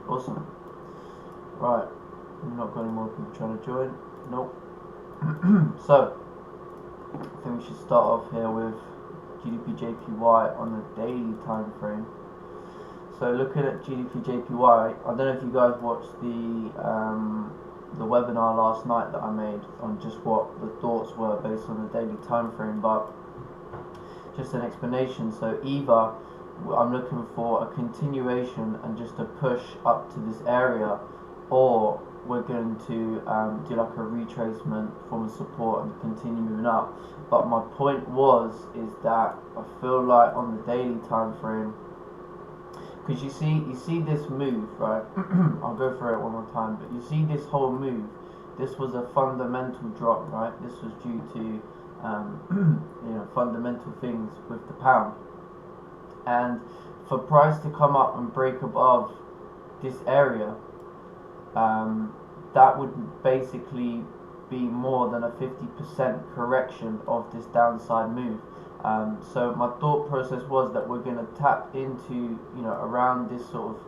Awesome. Right, we've not got any more people trying to join. Nope. So, I think we should start off here with GDP-JPY on the daily time frame. So looking at GDP-JPY, I don't know if you guys watched the webinar last night that I made on just what the thoughts were based on the daily time frame, but just an explanation. So either I'm looking for a continuation and just a push up to this area, or we're going to do like a retracement from a support and continue moving up. But my point is that I feel like on the daily time frame, because you see this move, right? I'll go through it one more time, but you see this whole move. This was a fundamental drop, right? This was due to fundamental things with the pound, and for price to come up and break above this area, that would basically be more than a 50% correction of this downside move. So my thought process was that we're going to tap into, around this sort of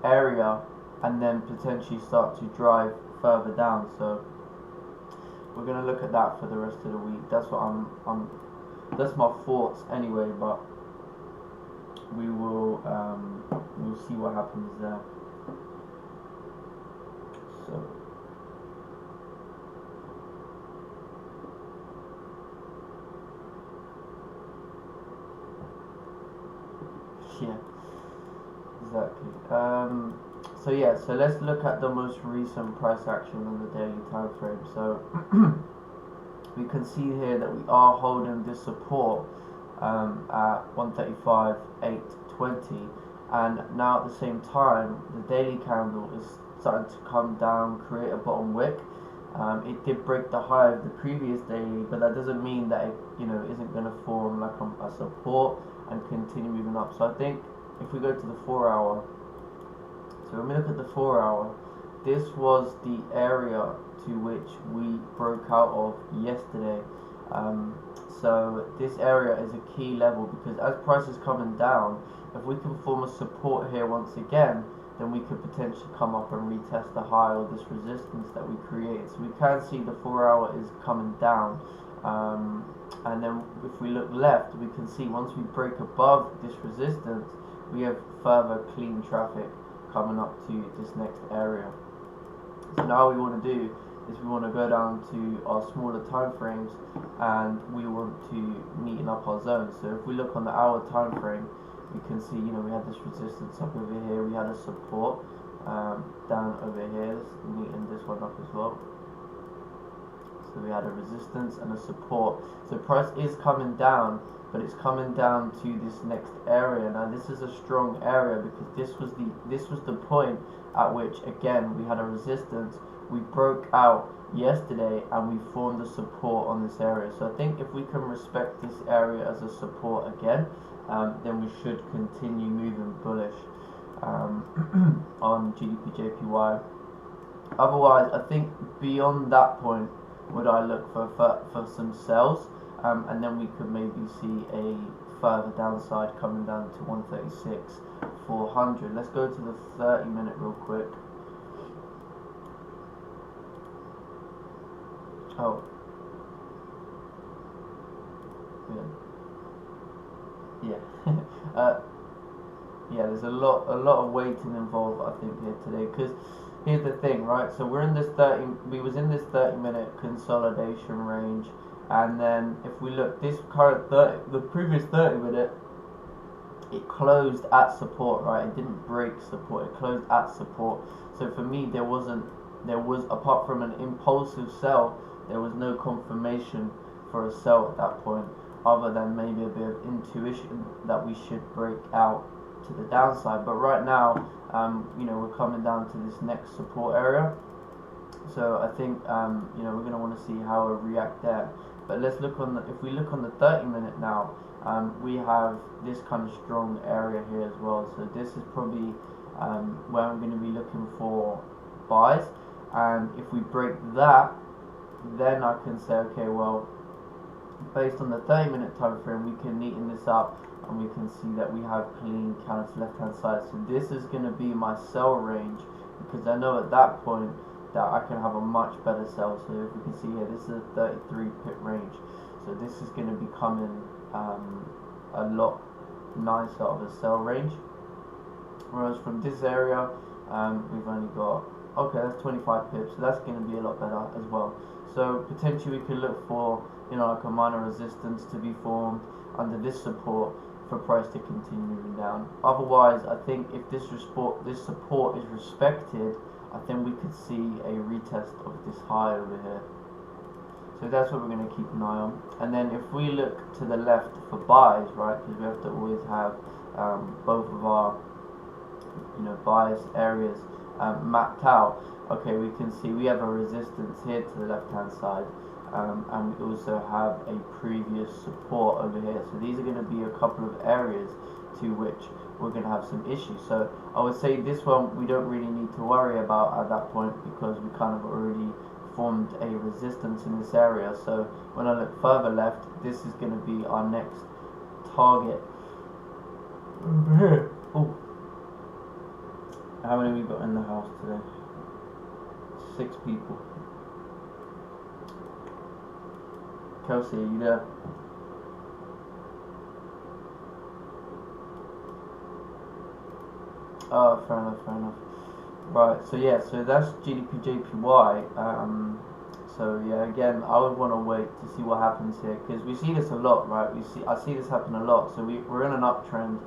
area and then potentially start to drive further down. So we're going to look at that for the rest of the week. That's what that's my thoughts anyway, but we will we'll see what happens there. So yeah, exactly. So let's look at the most recent price action on the daily time frame. So we can see here that we are holding this support at 135.820, and now at the same time the daily candle is starting to come down, create a bottom wick. It did break the high of the previous daily, but that doesn't mean that it isn't going to form like a support and continue moving up. So I think if we go to the 4 hour, so when we look at the 4 hour, this was the area to which we broke out of yesterday. So this area is a key level, because as price is coming down, if we can form a support here once again, then we could potentially come up and retest the high or this resistance that we created. So we can see the 4 hour is coming down, and then if we look left, we can see once we break above this resistance, we have further clean traffic coming up to this next area. So now what we want to do is we want to go down to our smaller time frames, and we want to neaten up our zones. So if we look on the hour time frame, we can see we had this resistance up over here, we had a support down over here. Let's neaten this one up as well. So we had a resistance and a support. So price is coming down, but it's coming down to this next area. Now this is a strong area, because this was the point at which again we had a resistance. We broke out yesterday and we formed a support on this area. So I think if we can respect this area as a support again, then we should continue moving bullish on GDP-JPY. Otherwise, I think beyond that point would I look for some sells, and then we could maybe see a further downside coming down to 136.400. Let's go to the 30-minute real quick. Oh, yeah. Yeah, there's a lot of waiting involved, I think, here today, because here's the thing, right? So we was in this 30-minute consolidation range, and then if we look, this current the previous 30-minute, it closed at support, right? It didn't break support, it closed at support. So for me, there was apart from an impulsive sell, there was no confirmation for a sell at that point, other than maybe a bit of intuition that we should break out to the downside. But right now, we're coming down to this next support area. So I think we're going to want to see how we react there. But let's look on if we look on the 30-minute now, we have this kind of strong area here as well. So this is probably where I'm going to be looking for buys, and if we break that, then I can say, okay, well, based on the 30-minute time frame, we can neaten this up and we can see that we have clean candles to left hand side. So this is going to be my sell range, because I know at that point that I can have a much better sell. So if we can see here, this is a 33 pip range, so this is going to be coming a lot nicer of a sell range. Whereas from this area, we've only got, okay, that's 25 pips, so that's going to be a lot better as well. So potentially we could look for, you know, like a minor resistance to be formed under this support for price to continue moving down. Otherwise, I think if this support is respected, I think we could see a retest of this high over here. So that's what we're going to keep an eye on. And then if we look to the left for buys, right, because we have to always have both of our, you know, bias areas mapped out. Okay, we can see we have a resistance here to the left hand side, and we also have a previous support over here. So these are going to be a couple of areas to which we're going to have some issues. So I would say this one we don't really need to worry about at that point, because we kind of already formed a resistance in this area. So when I look further left, this is going to be our next target over here. Oh, how many we got in the house today? 6 people. Kelsey, are you there? Oh, fair enough, fair enough. Right, so yeah, so that's GDP JPY. So yeah, again, I would want to wait to see what happens here, because we see this a lot, right? I see this happen a lot. So we're in an uptrend,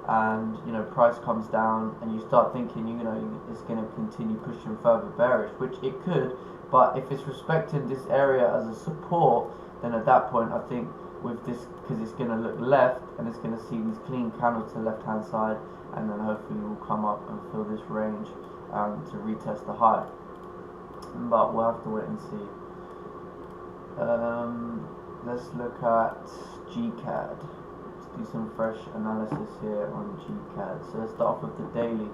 and you know, price comes down, and you start thinking, you know, it's going to continue pushing further bearish, which it could. But if it's respecting this area as a support, then at that point, I think with this, because it's going to look left, and it's going to see these clean candles to the left hand side, and then hopefully we'll come up and fill this range to retest the high. But we'll have to wait and see. Let's look at GCAD. Let's do some fresh analysis here on GCAD. So let's start off with the daily.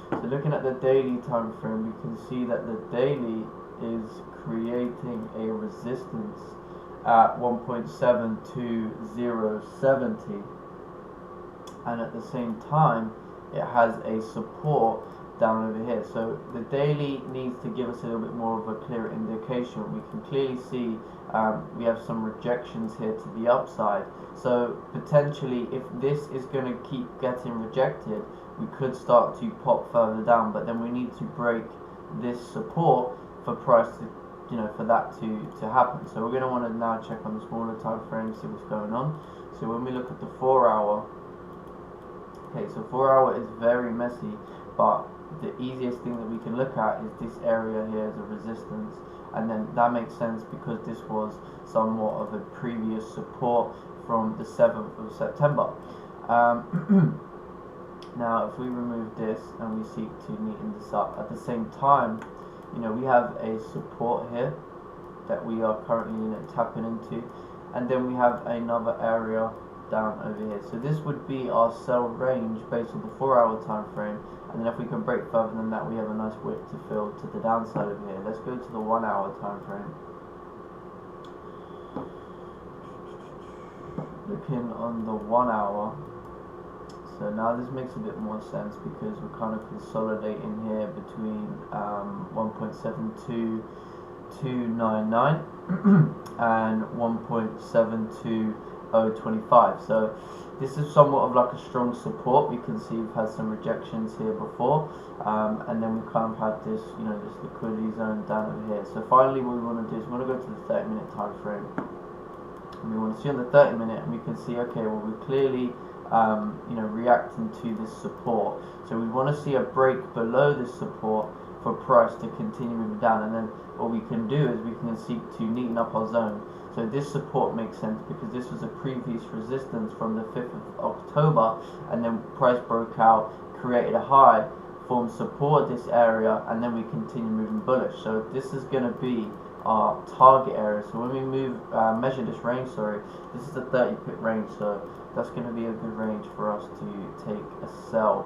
So looking at the daily time frame, we can see that the daily is creating a resistance at 1.72070, and at the same time it has a support down over here. So the daily needs to give us a little bit more of a clear indication. We can clearly see we have some rejections here to the upside. So potentially, if this is going to keep getting rejected, we could start to pop further down. But then we need to break this support for price to, you know, for that to happen. So we're going to want to now check on the smaller time frame, see what's going on. So when we look at the 4 hour, okay, so 4 hour is very messy, but the easiest thing that we can look at is this area here as a resistance, and then that makes sense because this was somewhat of a previous support from the 7th of September. Now if we remove this and we seek to neaten this up, at the same time, you know, we have a support here that we are currently, you know, tapping into, and then we have another area down over here. So this would be our sell range based on the 4 hour time frame, and then if we can break further than that, we have a nice wick to fill to the downside over here. Let's go to the 1 hour time frame. Looking on the 1 hour, so now this makes a bit more sense because we're kind of consolidating here between 1.72299 and 1.72025. So this is somewhat of like a strong support. We can see we've had some rejections here before, and then we kind of had this, you know, this liquidity zone down over here. So finally what we want to do is we want to go to the 30-minute time frame, and we want to see on the 30-minute, and we can see, okay, well, we're clearly you know, reacting to this support. So we want to see a break below this support for price to continue moving down, and then what we can do is we can seek to neaten up our zone. So this support makes sense because this was a previous resistance from the 5th of October, and then price broke out, created a high, formed support this area, and then we continue moving bullish. So this is going to be our target area. So when we move, measure this range, this is a 30 pip range, so that's going to be a good range for us to take a sell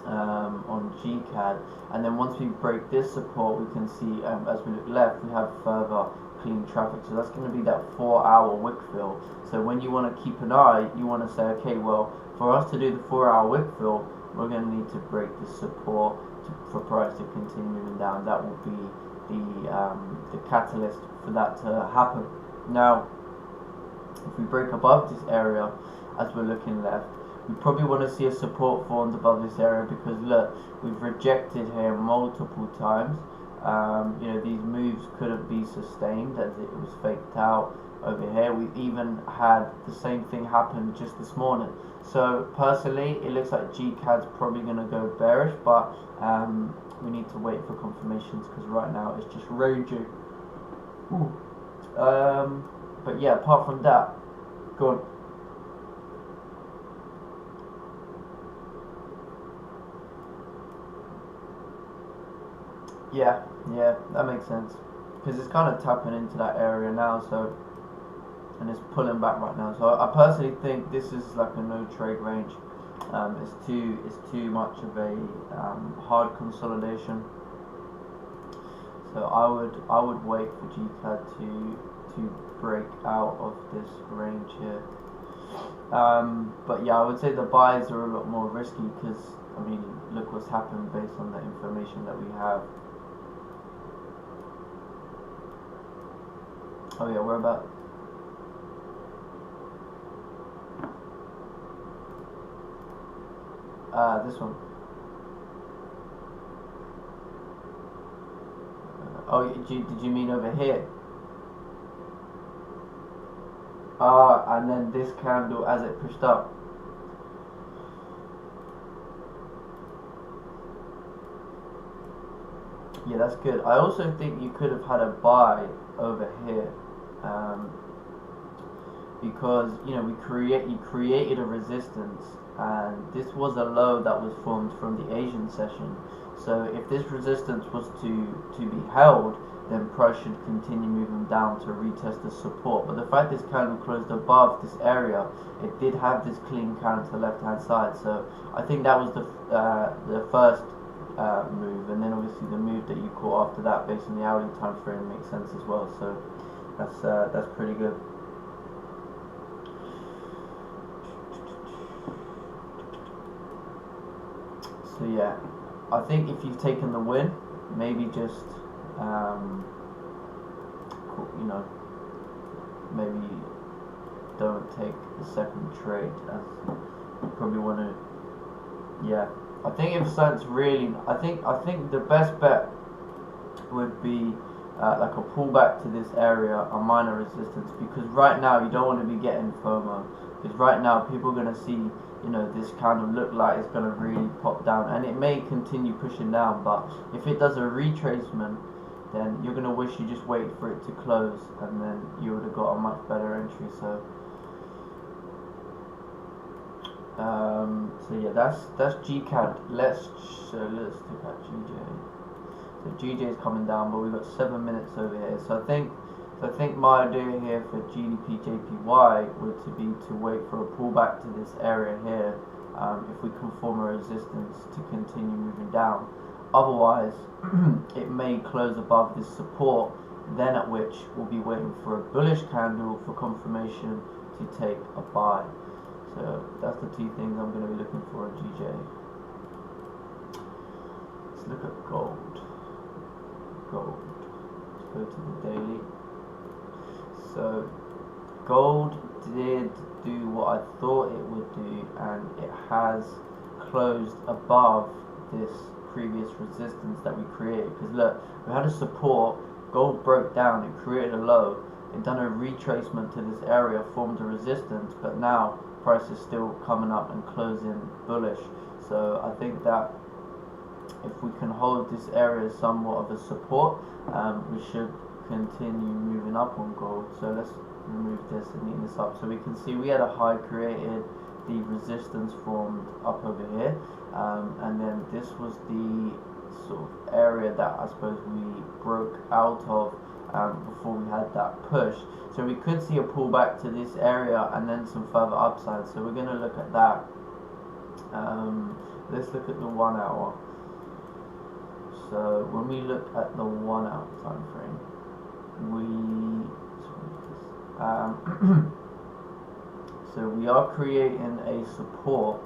on GCAD. And then once we break this support, we can see as we look left, we have further clean traffic. So that's going to be that 4-hour wick fill. So when you want to keep an eye, you want to say, okay, well, for us to do the 4-hour wick fill, we're going to need to break the support for price to continue moving down. That will be the catalyst for that to happen. Now, if we break above this area, as we're looking left, we probably want to see a support formed above this area, because look, we've rejected here multiple times. You know, these moves couldn't be sustained as it was faked out over here. We've even had the same thing happen just this morning. So personally, it looks like GCAD's probably going to go bearish, but we need to wait for confirmations, because right now it's just raging. But yeah, apart from that, go on. Yeah, that makes sense, because it's kind of tapping into that area now, so, and it's pulling back right now. So I personally think this is like a no trade range. It's too much of a hard consolidation. So I would wait for GCAD to break out of this range here. But yeah, I would say the buys are a lot more risky, because I mean, look what's happened based on the information that we have. Oh yeah, we're about. This one. Oh, did you mean over here? And then this candle as it pushed up. Yeah, that's good. I also think you could have had a buy over here, because you know you created a resistance, and this was a low that was formed from the Asian session. So if this resistance was to be held, then price should continue moving down to retest the support. But the fact this candle closed above this area, it did have this clean candle to the left hand side. So I think that was the first move, and then obviously the move that you caught after that based on the hourly time frame makes sense as well. So that's pretty good. So yeah, I think if you've taken the win, maybe just you know, maybe don't take the second trade, as you probably want to. Yeah, I think if something's really, I think the best bet would be like a pullback to this area, a minor resistance, because right now you don't want to be getting FOMO, because right now people are going to see, you know, this kind of look like it's going to really pop down, and it may continue pushing down, but if it does a retracement, then you're going to wish you just wait for it to close, and then you would have got a much better entry. So so yeah, that's GCAD. Let's look at GJ. So GJ is coming down, but we've got 7 minutes over here. So I think my idea here for GDP JPY would to wait for a pullback to this area here. If we can form a resistance to continue moving down. Otherwise, it may close above this support, then at which we'll be waiting for a bullish candle for confirmation to take a buy. So that's the two things I'm going to be looking for in GJ. Let's look at gold. Let's go to the daily. So gold did do what I thought it would do, and it has closed above this previous resistance that we created. Because look, we had a support, gold broke down, it created a low, it done a retracement to this area, formed a resistance, but now price is still coming up and closing bullish. So I think that if we can hold this area as somewhat of a support, we should continue moving up on gold. So let's remove this and neaten this up, so we can see we had a high created, the resistance formed up over here, and then this was the sort of area that I suppose we broke out of before we had that push. So we could see a pullback to this area and then some further upside. So we're going to look at that. Let's look at the 1 hour. So when we look at the 1 hour time frame, so we are creating a support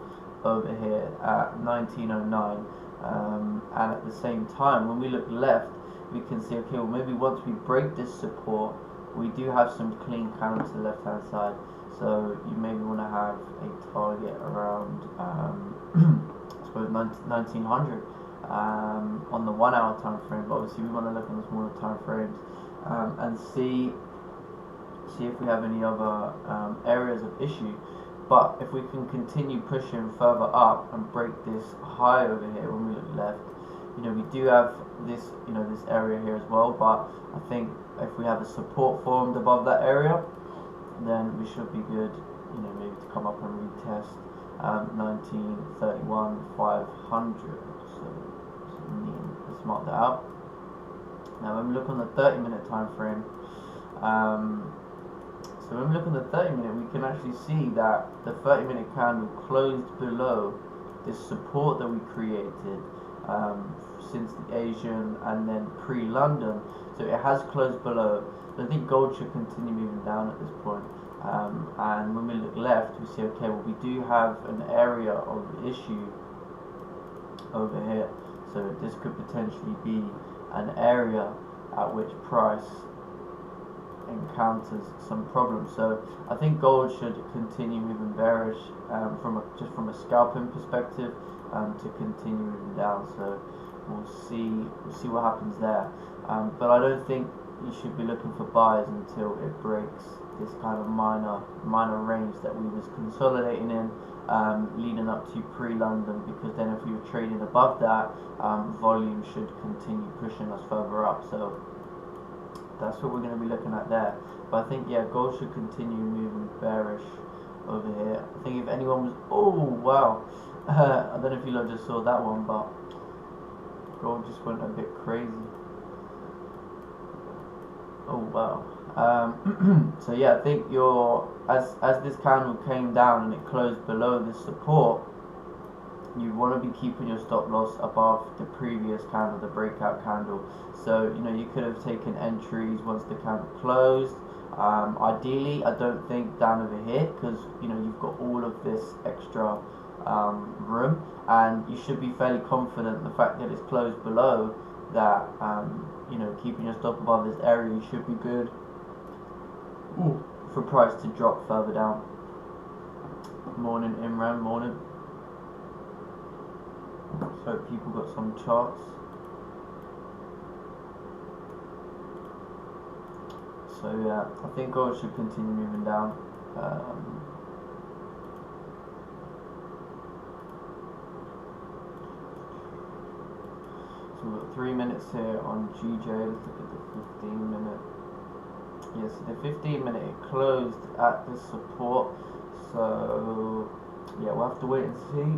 over here at 1909, and at the same time, when we look left, we can see, okay, well, maybe once we break this support, we do have some clean candles to the left hand side. So you maybe want to have a target around I suppose 1900 on the 1 hour time frame, but obviously we want to look on the smaller time frames and see if we have any other areas of issue. But if we can continue pushing further up and break this high over here when we look left, we do have this this area here as well, but I think if we have a support formed above that area, then we should be good, maybe to come up and retest 1931 500. So let's mark that out. Now when we look on the 30-minute time frame, so when we look on the 30-minute, we can actually see that the 30-minute candle closed below this support that we created since the Asian and then pre-London. So it has closed below. So I think gold should continue moving down at this point. And when we look left, we see, okay, well, we do have an area of issue over here. So this could potentially be an area at which price encounters some problems. So I think gold should continue moving bearish just from a scalping perspective to continue moving down. So we'll see what happens there. But I don't think you should be looking for buys until it breaks this kind of minor range that we was consolidating in leading up to pre-London, because then if we were trading above that, volume should continue pushing us further up. So that's what we're going to be looking at there. But I think, yeah, gold should continue moving bearish over here. I think if anyone was, oh wow, I don't know if you lot just saw that one, but gold just went a bit crazy. Oh wow. So yeah, I think as this candle came down and it closed below this support, you want to be keeping your stop loss above the previous candle, the breakout candle. So you could have taken entries once the candle closed. Ideally, I don't think down over here, because you've got all of this extra room, and you should be fairly confident the fact that it's closed below that. Keeping your stop above this area, you should be good for price to drop further down. Morning, Imran, morning. So people got some charts. So yeah, I think gold should continue moving down. So we've got 3 minutes here on GJ. Let's look at the 15-minute. Yes, the 15-minute it closed at the support. So yeah, we'll have to wait and see.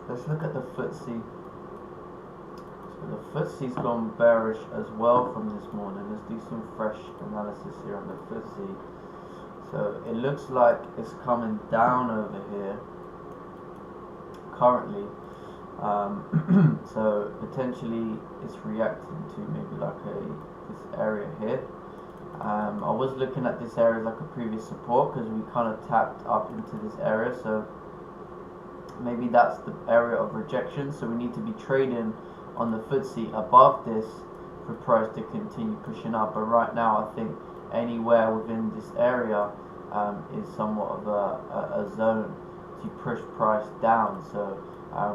Let's look at the FTSE. So the FTSE's gone bearish as well from this morning. Let's do some fresh analysis here on the FTSE. So it looks like it's coming down over here currently. So potentially it's reacting to maybe like this area here. I was looking at this area as like a previous support, because we kind of tapped up into this area, so maybe that's the area of rejection. So we need to be trading on the FTSE above this for price to continue pushing up. But right now I think anywhere within this area is somewhat of a zone to push price down. So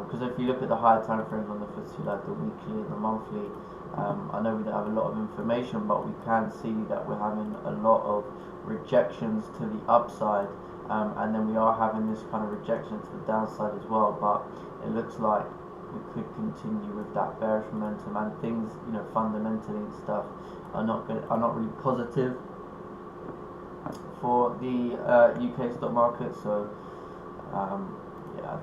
because if you look at the higher time frames on the FTSE, like the weekly and the monthly, I know we don't have a lot of information, but we can see that we're having a lot of rejections to the upside, and then we are having this kind of rejection to the downside as well. But it looks like we could continue with that bearish momentum, and things, fundamentally and stuff are not really positive for the UK stock market. So yeah, I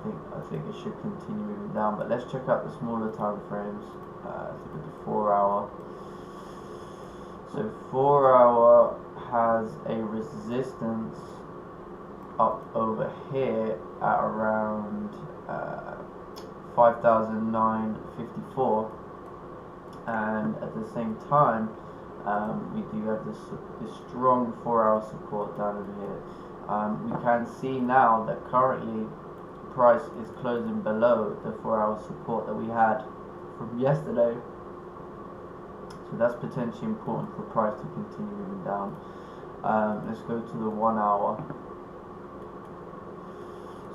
think it should continue moving down. But let's check out the smaller time frames. Let's look at the 4 hour. So 4 hour has a resistance up over here at around 5,954, and at the same time, we do have this strong 4-hour support down over here. We can see now that currently price is closing below the 4-hour support that we had from yesterday. So that's potentially important for price to continue moving down. Let's go to the 1 hour.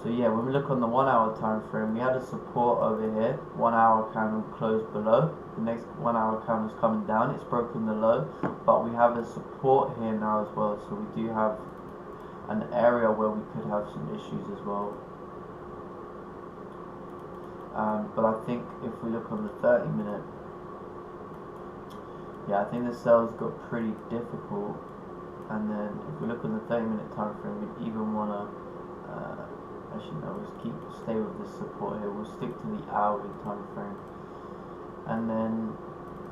So yeah, when we look on the 1 hour time frame, we had a support over here. 1 hour candle closed below. The next 1 hour candle is coming down. It's broken the low, but we have a support here now as well. So we do have an area where we could have some issues as well. But I think if we look on the 30-minute, yeah, I think the sales got pretty difficult. And then if we look on the 30-minute time frame, we'd even want to actually no, let's stay with this support here. We'll stick to the hourly time frame, and then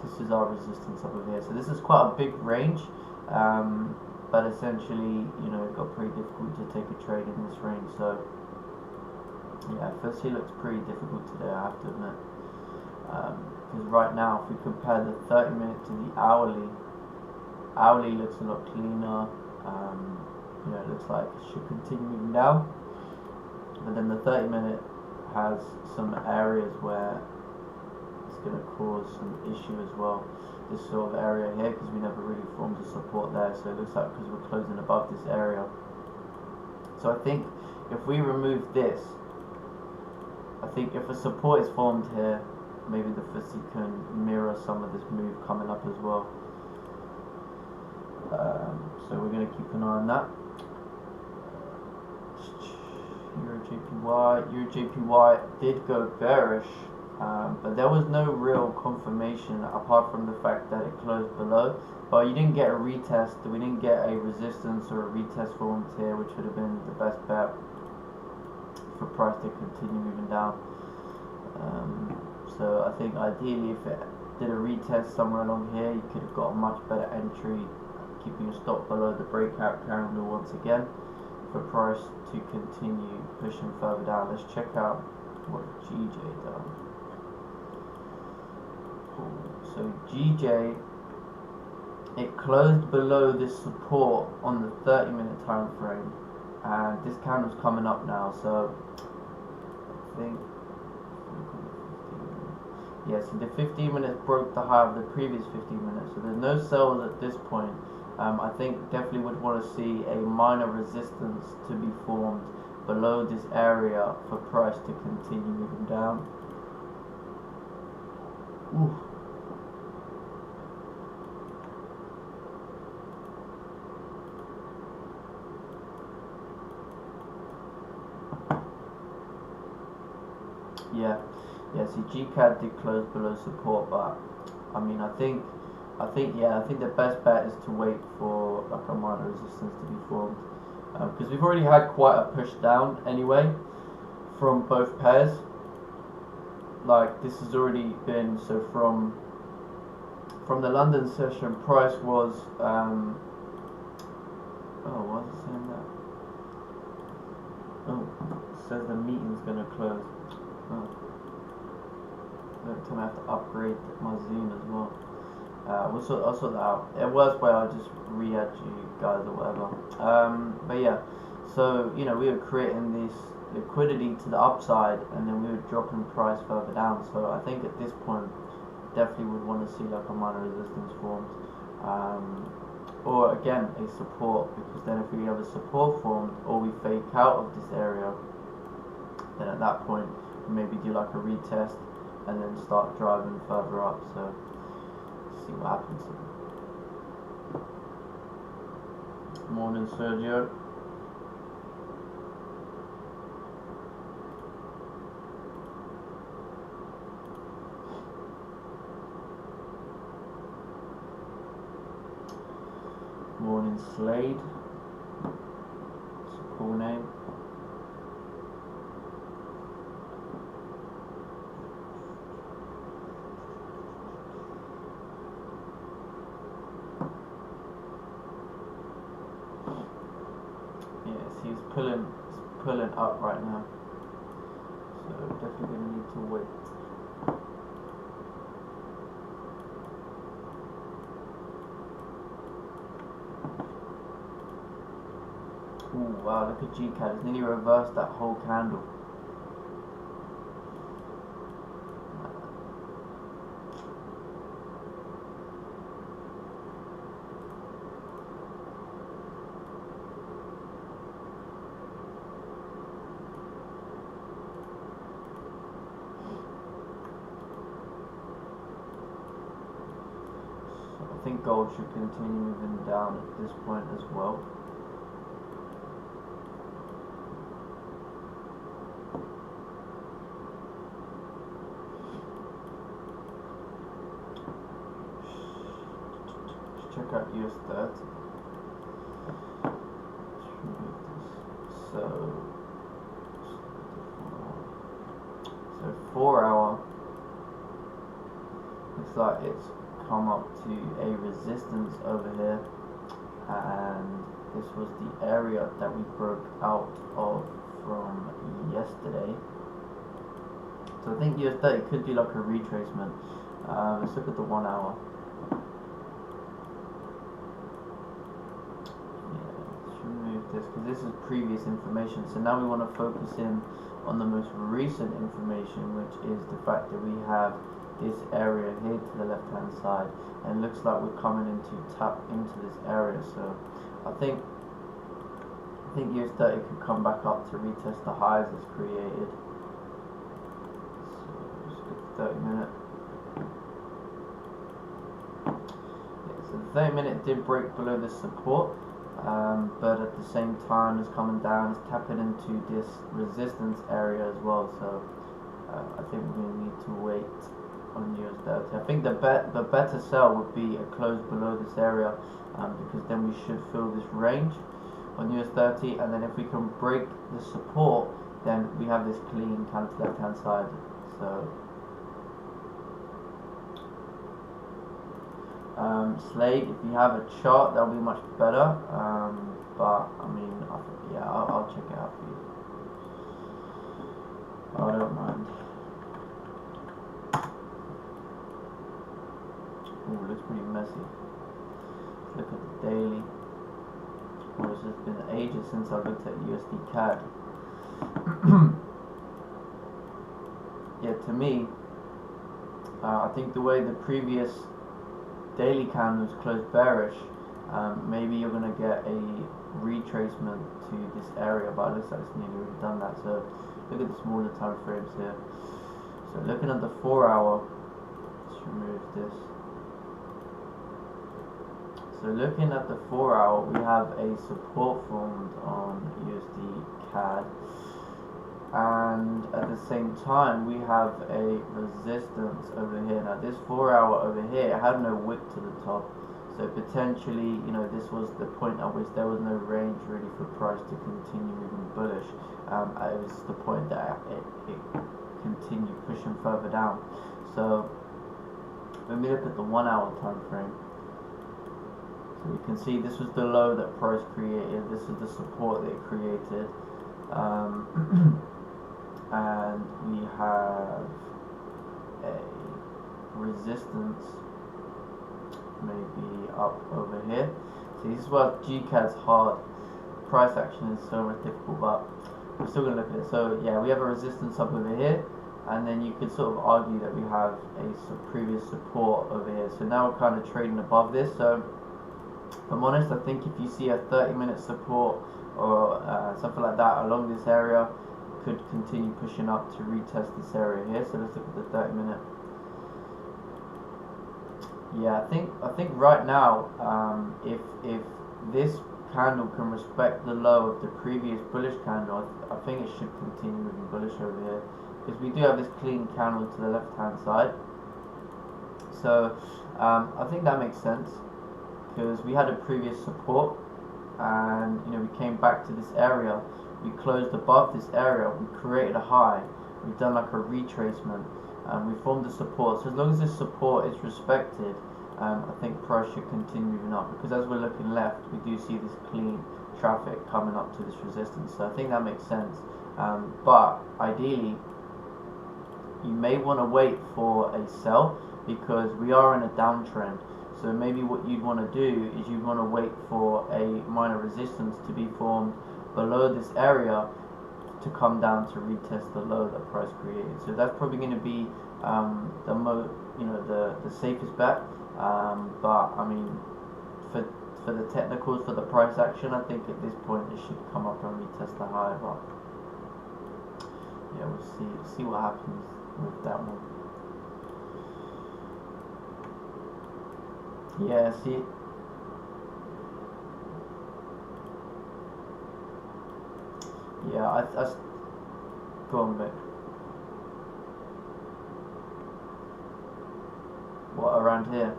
this is our resistance over here. So this is quite a big range, but essentially, you know, it got pretty difficult to take a trade in this range. So yeah, firstly looks pretty difficult today, I have to admit, because right now if we compare the 30-minute to the hourly looks a lot cleaner. You know, it looks like it should continue moving down, but then the 30-minute has some areas where it's going to cause some issue as well. This sort of area here, because we never really formed a support there, so it looks like because we're closing above this area. So I think if we remove this, I think if a support is formed here, maybe the FTSE can mirror some of this move coming up as well. So we're going to keep an eye on that. Euro JPY did go bearish, but there was no real confirmation apart from the fact that it closed below. But you didn't get a retest. We didn't get a resistance or a retest formed here, which would have been the best bet for price to continue moving down. So I think ideally if it did a retest somewhere along here, you could have got a much better entry, keeping your stop below the breakout candle once again for price to continue pushing further down. Let's check out what GJ done. So GJ, it closed below this support on the 30-minute time frame, and this candle's coming up now. So I think, yeah, so the 15 minutes broke the high of the previous 15 minutes, so there's no sales at this point. I think definitely would want to see a minor resistance to be formed below this area for price to continue moving down. Ooh. Yeah, see, GCAD did close below support, but I mean, I think the best bet is to wait for like a minor resistance to be formed, because we've already had quite a push down anyway from both pairs. Like this has already been, so from the London session, price was oh, why is it saying that? Oh, it says the meeting's gonna close. Oh. Every time I have to upgrade my Zoom as well. I'll sort that out. It worst way, I'll just re-add you guys or whatever. But yeah, so you know, we were creating this liquidity to the upside, and then we were dropping price further down. So I think at this point, definitely would want to see like a minor resistance formed, or again a support, because then if we have a support formed or we fake out of this area, then at that point we maybe do like a retest and then start driving further up. So see what happens. Morning, Sergio. Morning, Slade. It's a cool name. He's pulling up right now, so definitely gonna need to wait. Ooh, wow, look at GCAD. It's nearly reversed that whole candle. I think gold should continue moving down at this point as well. Let's check out US 30. Let's remove this. So 4 hour looks like it's come up to a resistance over here, and this was the area that we broke out of from yesterday. So I think US 30 could be like a retracement. Let's look at the 1 hour. Yeah, let's remove this because this is previous information. So now we want to focus in on the most recent information, which is the fact that we have this area here to the left hand side, and it looks like we're coming into tap into this area. So I think US 30 could come back up to retest the highs it's created. So let's look at the 30 minute. Yeah, so the 30 minute did break below this support, but at the same time it's coming down, it's tapping into this resistance area as well. So I think we're going to need to wait on US 30. I think the better sell would be a close below this area, because then we should fill this range on US 30, and then if we can break the support, then we have this clean kind of left hand side. So Slade, if you have a chart, that'll be much better, but I mean, yeah, I'll check it out for you. I don't mind. Ooh, looks pretty messy. Let's look at the daily. Oh, it's just been ages since I looked at USD CAD. Yeah, to me, I think the way the previous daily candles closed bearish, maybe you're going to get a retracement to this area, but it looks like it's nearly already done that. So look at the smaller time frames here. So looking at the 4 hour, let's remove this. So looking at the 4 hour, we have a support formed on USD CAD, and at the same time we have a resistance over here. Now this 4 hour over here had no wick to the top, so potentially, you know, this was the point at which there was no range really for price to continue moving bullish. It was the point that it continued pushing further down. So when we look at the 1 hour time frame, so you can see this was the low that price created, this is the support that it created, and we have a resistance maybe up over here. See, this is why GCAD's hard. Price action is so much difficult, but we're still going to look at it. So yeah, we have a resistance up over here, and then you could sort of argue that we have a previous support over here. So now we're kind of trading above this. So if I'm honest, I think if you see a 30-minute support or something like that along this area, could continue pushing up to retest this area here. So let's look at the 30-minute. Yeah, I think right now, if this candle can respect the low of the previous bullish candle, I think it should continue moving bullish over here, because we do have this clean candle to the left hand side. So I think that makes sense, because we had a previous support, and you know, we came back to this area, we closed above this area, we created a high, we've done like a retracement, and we formed a support. So as long as this support is respected, I think price should continue moving up, because as we're looking left, we do see this clean traffic coming up to this resistance. So I think that makes sense, but ideally you may want to wait for a sell, because we are in a downtrend. So maybe what you'd want to do is you'd want to wait for a minor resistance to be formed below this area to come down to retest the low that price created. So that's probably going to be the safest bet. But I mean, for the technicals, for the price action, I think at this point it should come up and retest the high. But yeah, we'll see what happens with that one. Yeah, see. Yeah, I go on, Vic. What, around here?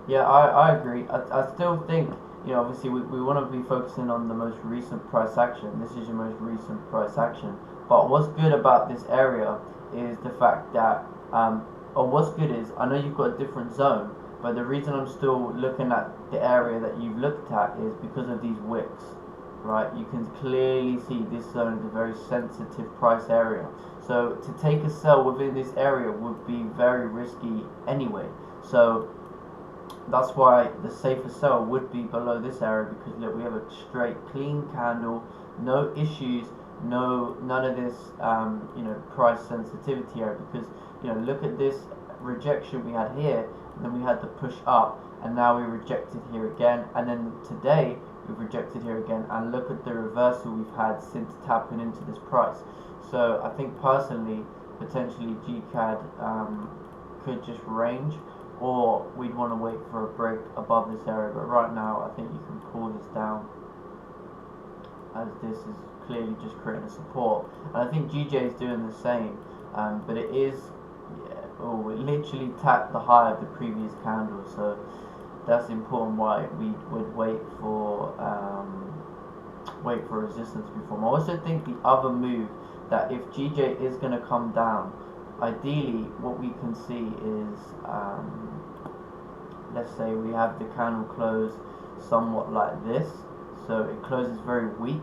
Yeah, I agree. I still think, obviously we want to be focusing on the most recent price action. This is your most recent price action. But what's good about this area is the fact that, or what's good is, I know you've got a different zone, but the reason I'm still looking at the area that you've looked at is because of these wicks, right? You can clearly see this zone is a very sensitive price area. So to take a sell within this area would be very risky anyway. So that's why the safer sell would be below this area, because look, we have a straight clean candle, no issues, none of this price sensitivity area, because look at this rejection we had here, and then we had to push up, and now we rejected here again, and then today we've rejected here again, and look at the reversal we've had since tapping into this price. So I think personally, potentially GCAD could just range, or we'd want to wait for a break above this area. But right now, I think you can pull this down, as this is clearly just creating a support. And I think GJ is doing the same, but it is, it literally tapped the high of the previous candle. So that's important why we would wait for resistance before. I also think the other move, that if GJ is going to come down, ideally what we can see is, let's say we have the candle close somewhat like this, so it closes very weak,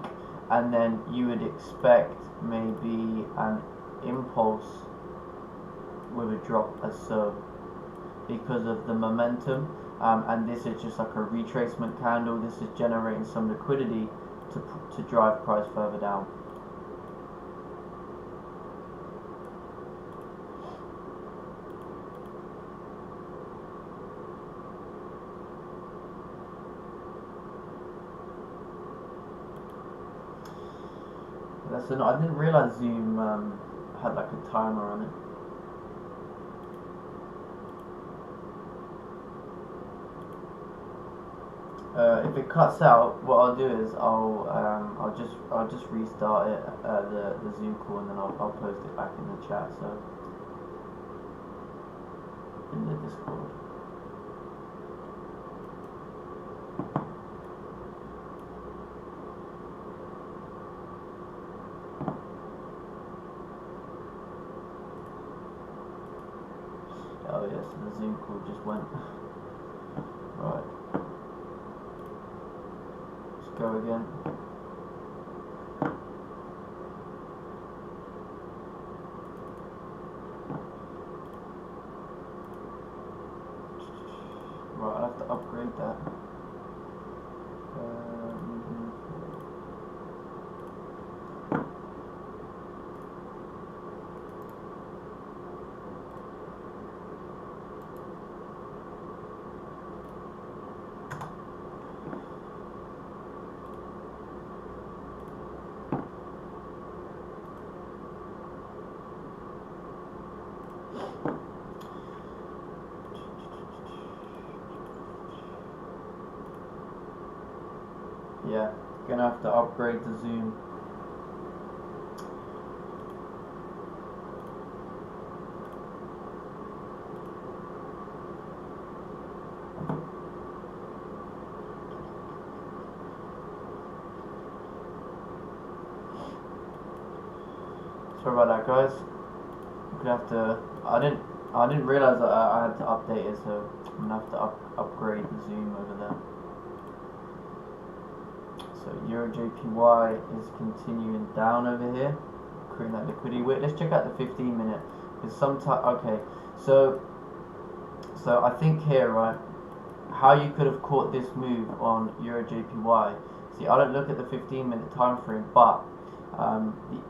and then you would expect maybe an impulse with a drop as so, because of the momentum, and this is just like a retracement candle. This is generating some liquidity to drive price further down. I didn't realize Zoom had like a timer on it. If it cuts out, what I'll do is I'll just restart it, the Zoom call, and then I'll post it back in the chat. So in the Discord. Oh yes, the Zoom call just went. Right. Let's go again. Right, I have to upgrade that. Yeah, gonna have to upgrade the Zoom. Sorry about that, guys. I'm gonna have to. I didn't realize that I had to update it, so I'm gonna have to upgrade the Zoom over there. So Euro JPY is continuing down over here, creating that liquidity wick. Let's check out the 15 minute. Because sometimes, okay, so I think here, right, how you could have caught this move on Euro JPY. See, I don't look at the 15-minute time frame, but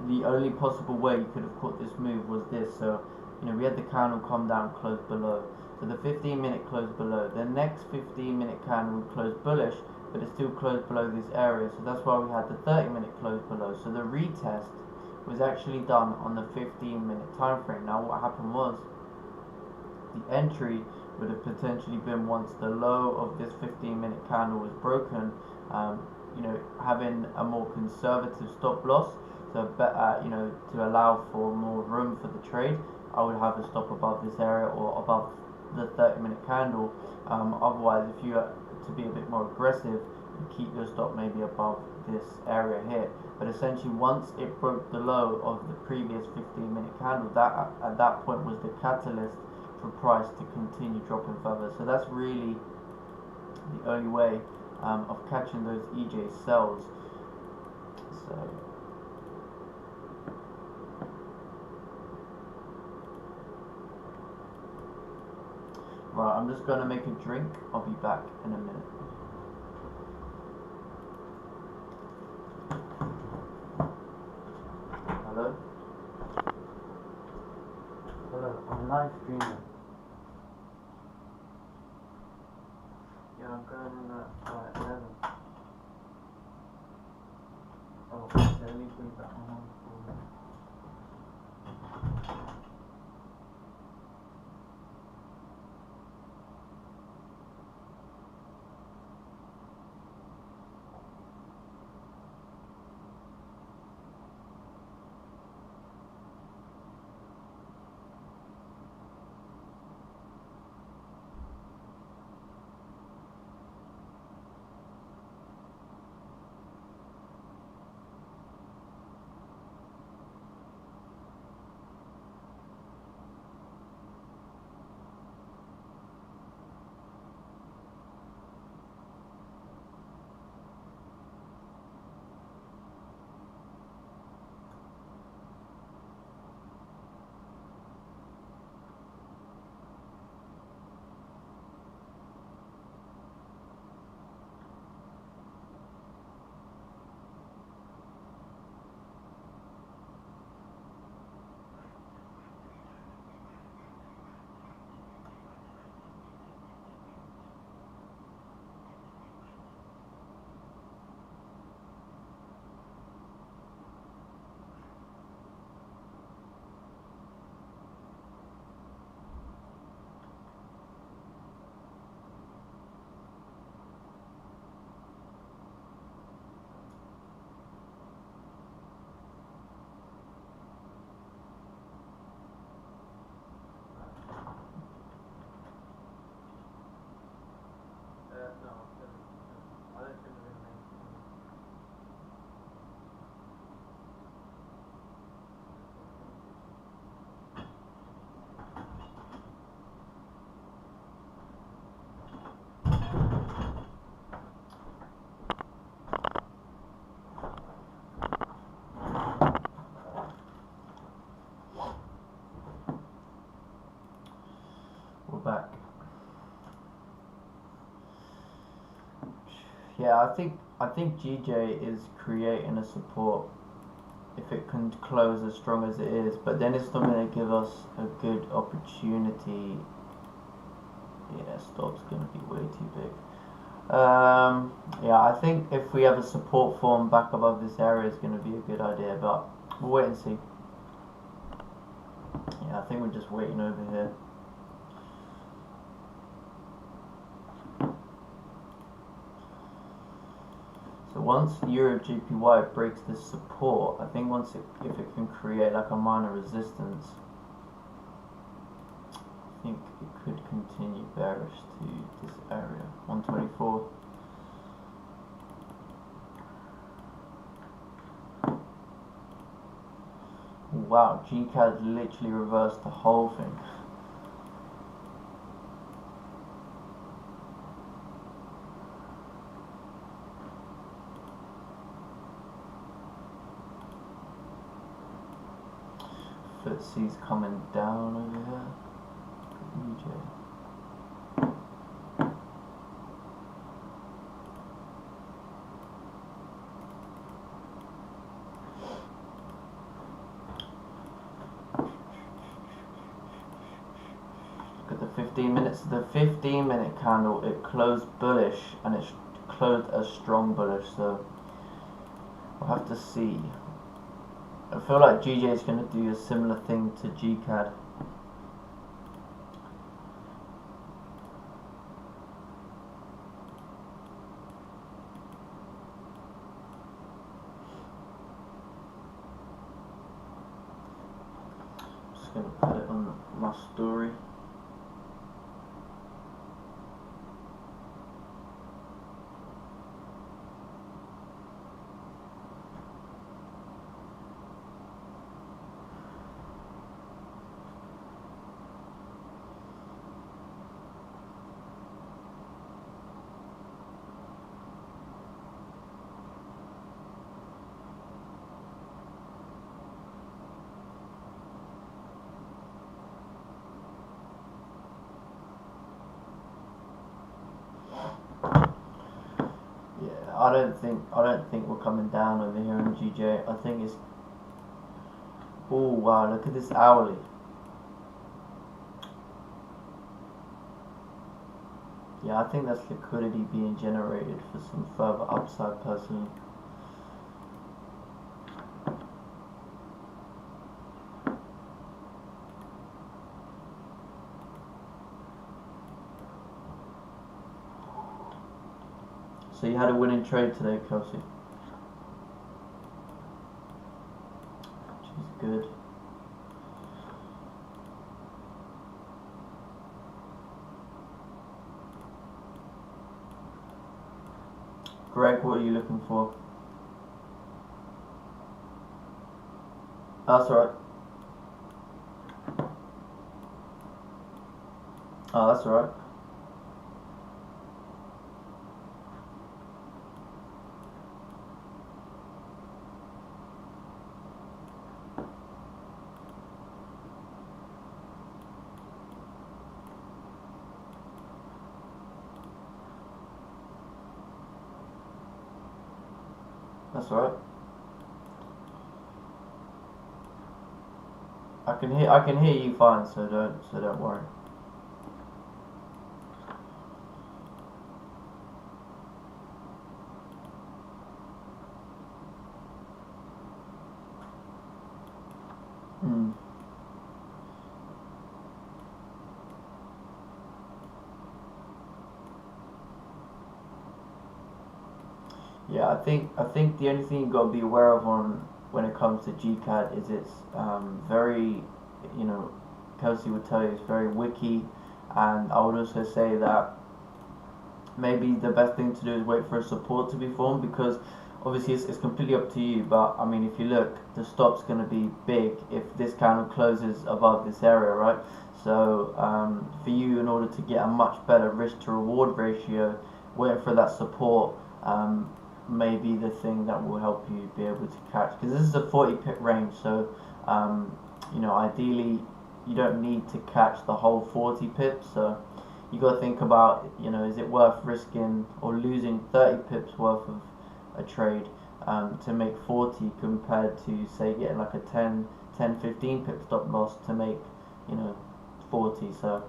the only possible way you could have caught this move was this. So, we had the candle come down, close below. So the 15-minute closed below. The next 15-minute candle closed bullish, but it still closed below this area. So that's why we had the 30-minute close below. So the retest was actually done on the 15-minute time frame. Now what happened was the entry would have potentially been once the low of this 15-minute candle was broken, having a more conservative stop loss, so to allow for more room for the trade. I would have a stop above this area or above the 30-minute candle. Otherwise, if you are to be a bit more aggressive, you keep your stop maybe above this area here. But essentially, once it broke the low of the previous 15-minute candle, that at that point was the catalyst for price to continue dropping further. So that's really the only way of catching those EJ sells. So right, I'm just gonna make a drink. I'll be back in a minute. Hello? Hello, I'm live streaming. Yeah, I'm going in at 11. Oh, let me bring that on for me. No, I don't think we're going to make We're back. Yeah, I think GJ is creating a support if it can close as strong as it is, but then it's not going to give us a good opportunity. Yeah, stop's going to be way too big. Yeah, I think if we have a support form back above this area, it's going to be a good idea, but we'll wait and see. Yeah, I think we're just waiting over here. So once Euro JPY breaks this support, I think if it can create like a minor resistance, I think it could continue bearish to this area, 124. Wow, GCAD literally reversed the whole thing. FTSE's coming down over here. UJ. Look at the 15 minutes. The 15-minute candle, it closed bullish and it closed a strong bullish. So we'll have to see. I feel like GJ is going to do a similar thing to GCAD. Just going to put it on my story. I don't think we're coming down over here in GJ. I think it's. Oh wow! Look at this hourly. Yeah, I think that's liquidity being generated for some further upside, personally. So you had a winning trade today, Kelsey. She's good. Greg, what are you looking for? That's alright. Oh, that's alright. That's alright. I can hear you fine, so don't worry. Yeah, I think the only thing you've got to be aware of when it comes to GCAD is it's very, you know, Kelsey would tell you it's very wiki, and I would also say that maybe the best thing to do is wait for a support to be formed, because obviously it's completely up to you, but I mean, if you look, the stop's going to be big if this candle closes above this area, right? So for you, in order to get a much better risk to reward ratio, waiting for that support may be the thing that will help you be able to catch, because this is a 40 pip range, so you know, ideally you don't need to catch the whole 40 pips, so you got to think about, you know, is it worth risking or losing 30 pips worth of a trade to make 40, compared to say getting like a 10-15 pip stop loss to make, you know, 40. So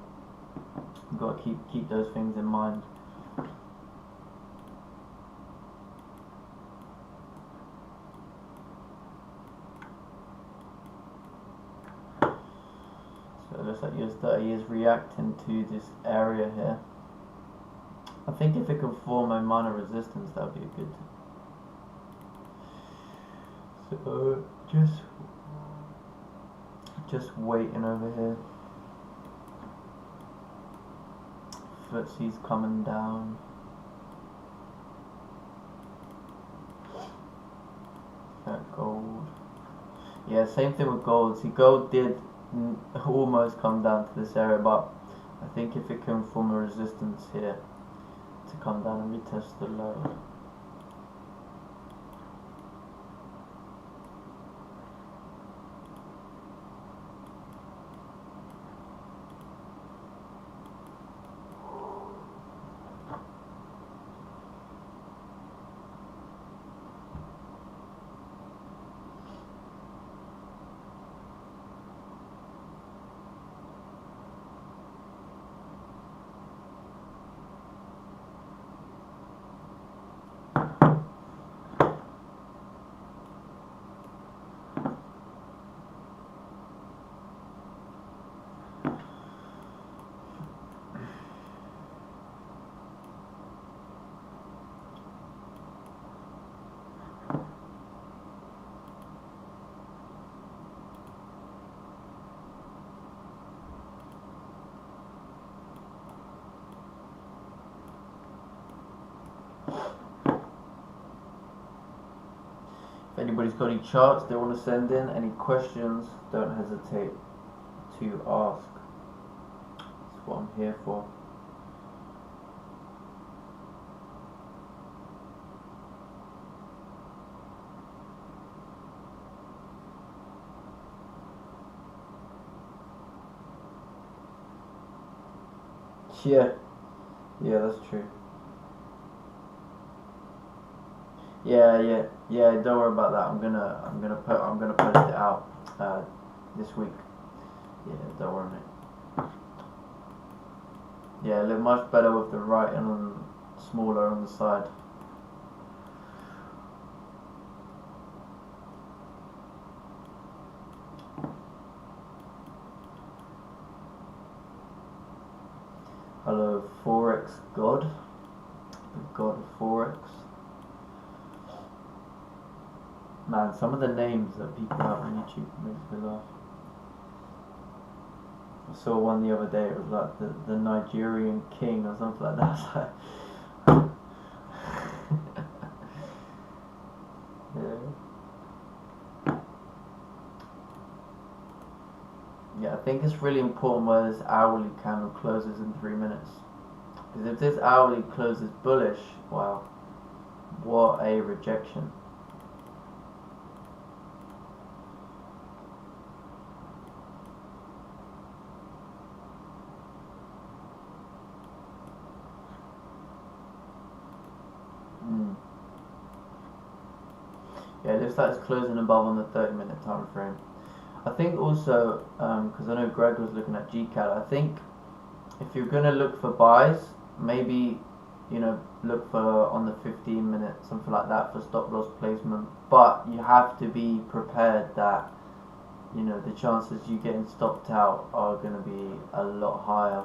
you've got to keep those things in mind. So it looks like US30 is reacting to this area here. I think if it can form a minor resistance, that would be good. So just waiting over here. FTSE's coming down. That gold. Yeah, same thing with gold. See, gold did almost come down to this area, but I think if it can form a resistance here to come down and retest the low. anybody's got any charts they want to send in, any questions, don't hesitate to ask. That's what I'm here for. Yeah, that's true. Yeah. Don't worry about that. I'm gonna post it out this week. Yeah, don't worry, mate. Yeah, look much better with the writing on smaller on the side. Hello, Forex God, the God of Forex. Man, some of the names that people have on YouTube makes me laugh. I saw one the other day, it was like the Nigerian King or something like that. Yeah, I think it's really important where this hourly candle closes in 3 minutes. Because if this hourly closes bullish, wow, what a rejection. Yeah, it looks like it's closing above on the 30-minute time frame. I think also, because I know Greg was looking at GCAD, I think if you're going to look for buys, maybe, look for on the 15-minute, something like that for stop loss placement. But you have to be prepared that, the chances you getting stopped out are going to be a lot higher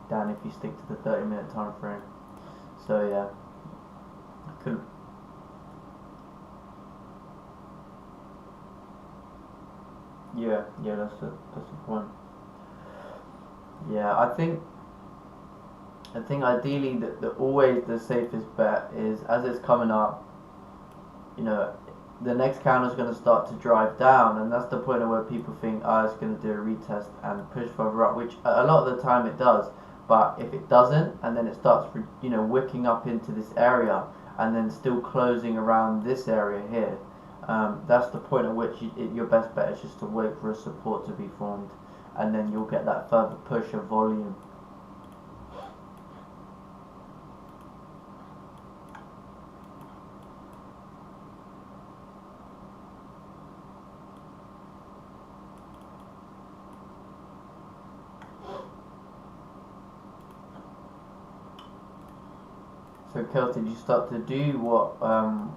than if you stick to the 30-minute time frame. So yeah, yeah, that's the point. Yeah, I think ideally the always the safest bet is as it's coming up, the next candle is going to start to drive down, and that's the point of where people think, it's going to do a retest and push further up, which a lot of the time it does. But if it doesn't, and then it starts, wicking up into this area, and then still closing around this area here, that's the point at which your best bet is just to wait for a support to be formed, and then you'll get that further push of volume. So Kel, did you start to do what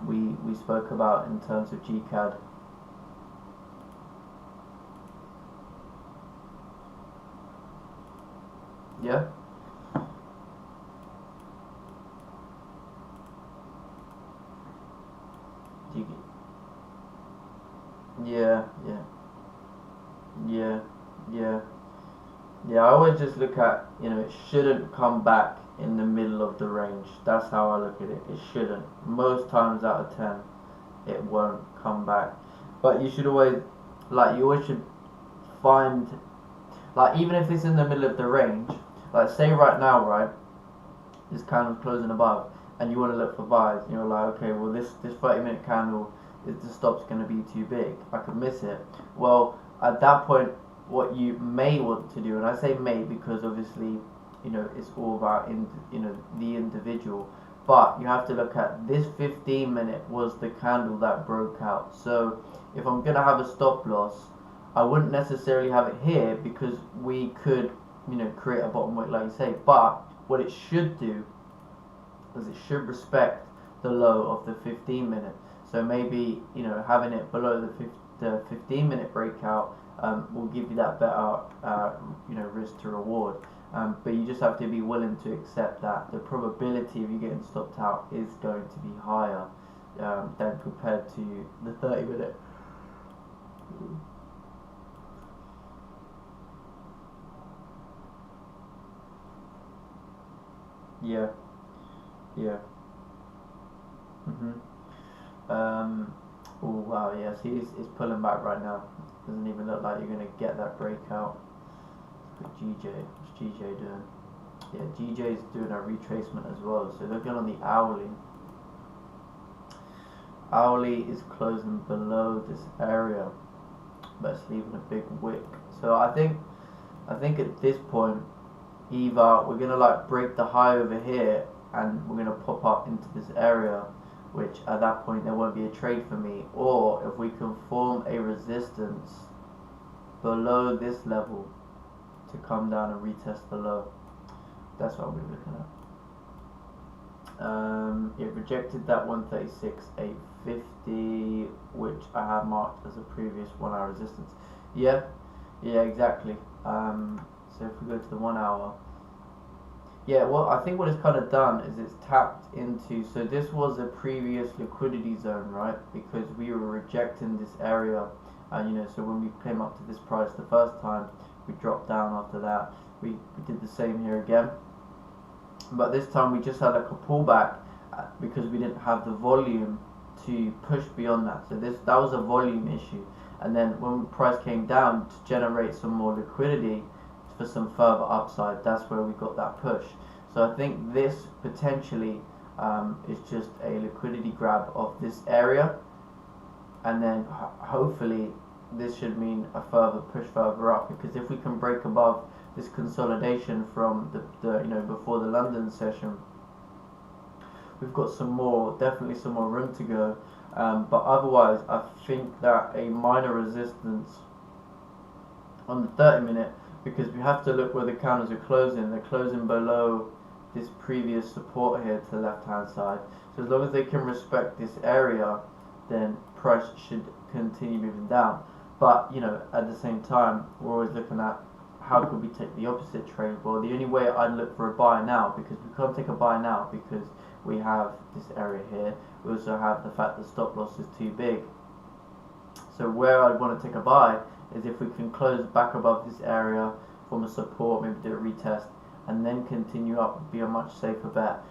we spoke about in terms of GCAD? Yeah? Do you, yeah, yeah, yeah, yeah. Yeah, I always just look at, it shouldn't come back in the middle of the range. That's how I look at it. It shouldn't. Most times out of 10, it won't come back. But you should always, you always should find, even if it's in the middle of the range, say right now, right, this candle's closing above, and you want to look for buys, and you're like, okay, well this 30-minute candle, the stop's going to be too big. I could miss it. Well, at that point, what you may want to do, and I say may because obviously, it's all about the individual, but you have to look at this 15-minute was the candle that broke out. So if I'm gonna have a stop loss, I wouldn't necessarily have it here because we could, create a bottom wick like you say. But what it should do is it should respect the low of the 15-minute. So maybe having it below the 15-minute breakout will give you that better risk to reward. But you just have to be willing to accept that the probability of you getting stopped out is going to be higher than compared to the 30-minute. Yeah, yeah. Mhm. Um, Oh wow, yes, he's pulling back right now. Doesn't even look like you're gonna get that breakout. Look at GJ. What's GJ doing? Yeah, GJ's doing a retracement as well. So looking on the hourly. Hourly is closing below this area, but it's leaving a big wick. So I think at this point, either we're gonna like break the high over here and we're gonna pop up into this area, which at that point there won't be a trade for me, or if we can form a resistance below this level to come down and retest the low. That's what we're looking at. It rejected that 136.850, which I have marked as a previous 1 hour resistance. Yeah, exactly. So if we go to the 1 hour, yeah, well, I think what it's kind of done is it's tapped into, so this was a previous liquidity zone, right? Because we were rejecting this area, and so when we came up to this price the first time, we dropped down after that. We did the same here again, but this time we just had like a pullback because we didn't have the volume to push beyond that. So that was a volume issue, and then when the price came down to generate some more liquidity for some further upside, that's where we got that push. So I think this potentially is just a liquidity grab of this area, and then hopefully this should mean a further push further up, because if we can break above this consolidation from the before the London session, we've got definitely some more room to go. But otherwise, I think that a minor resistance on the 30-minute, because we have to look where the counters are closing. They're closing below this previous support here to the left-hand side. So as long as they can respect this area, then price should continue moving down. But at the same time, we're always looking at how could we take the opposite trade. Well, the only way I'd look for a buy now, because we can't take a buy now because we have this area here. We also have the fact that stop loss is too big. So where I'd want to take a buy is if we can close back above this area from a support, maybe do a retest, and then continue up, would be a much safer bet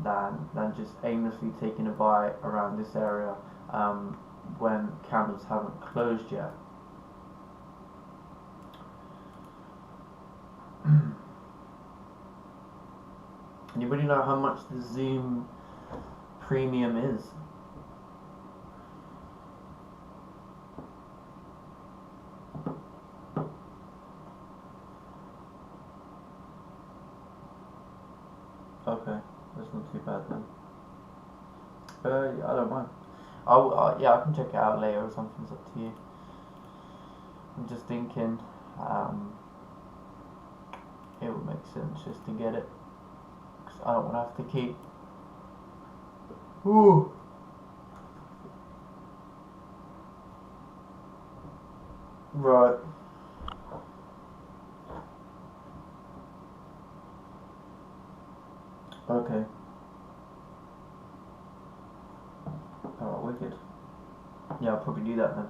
than just aimlessly taking a buy around this area when candles haven't closed yet. Anybody know how much the Zoom premium is? Okay, that's not too bad then. Yeah, I don't mind. Yeah, I can check it out later or something. It's up to you. I'm just thinking, it would make sense just to get it, because I don't want to have to keep. Ooh. Right. Okay. Alright, wicked. Yeah, I'll probably do that then.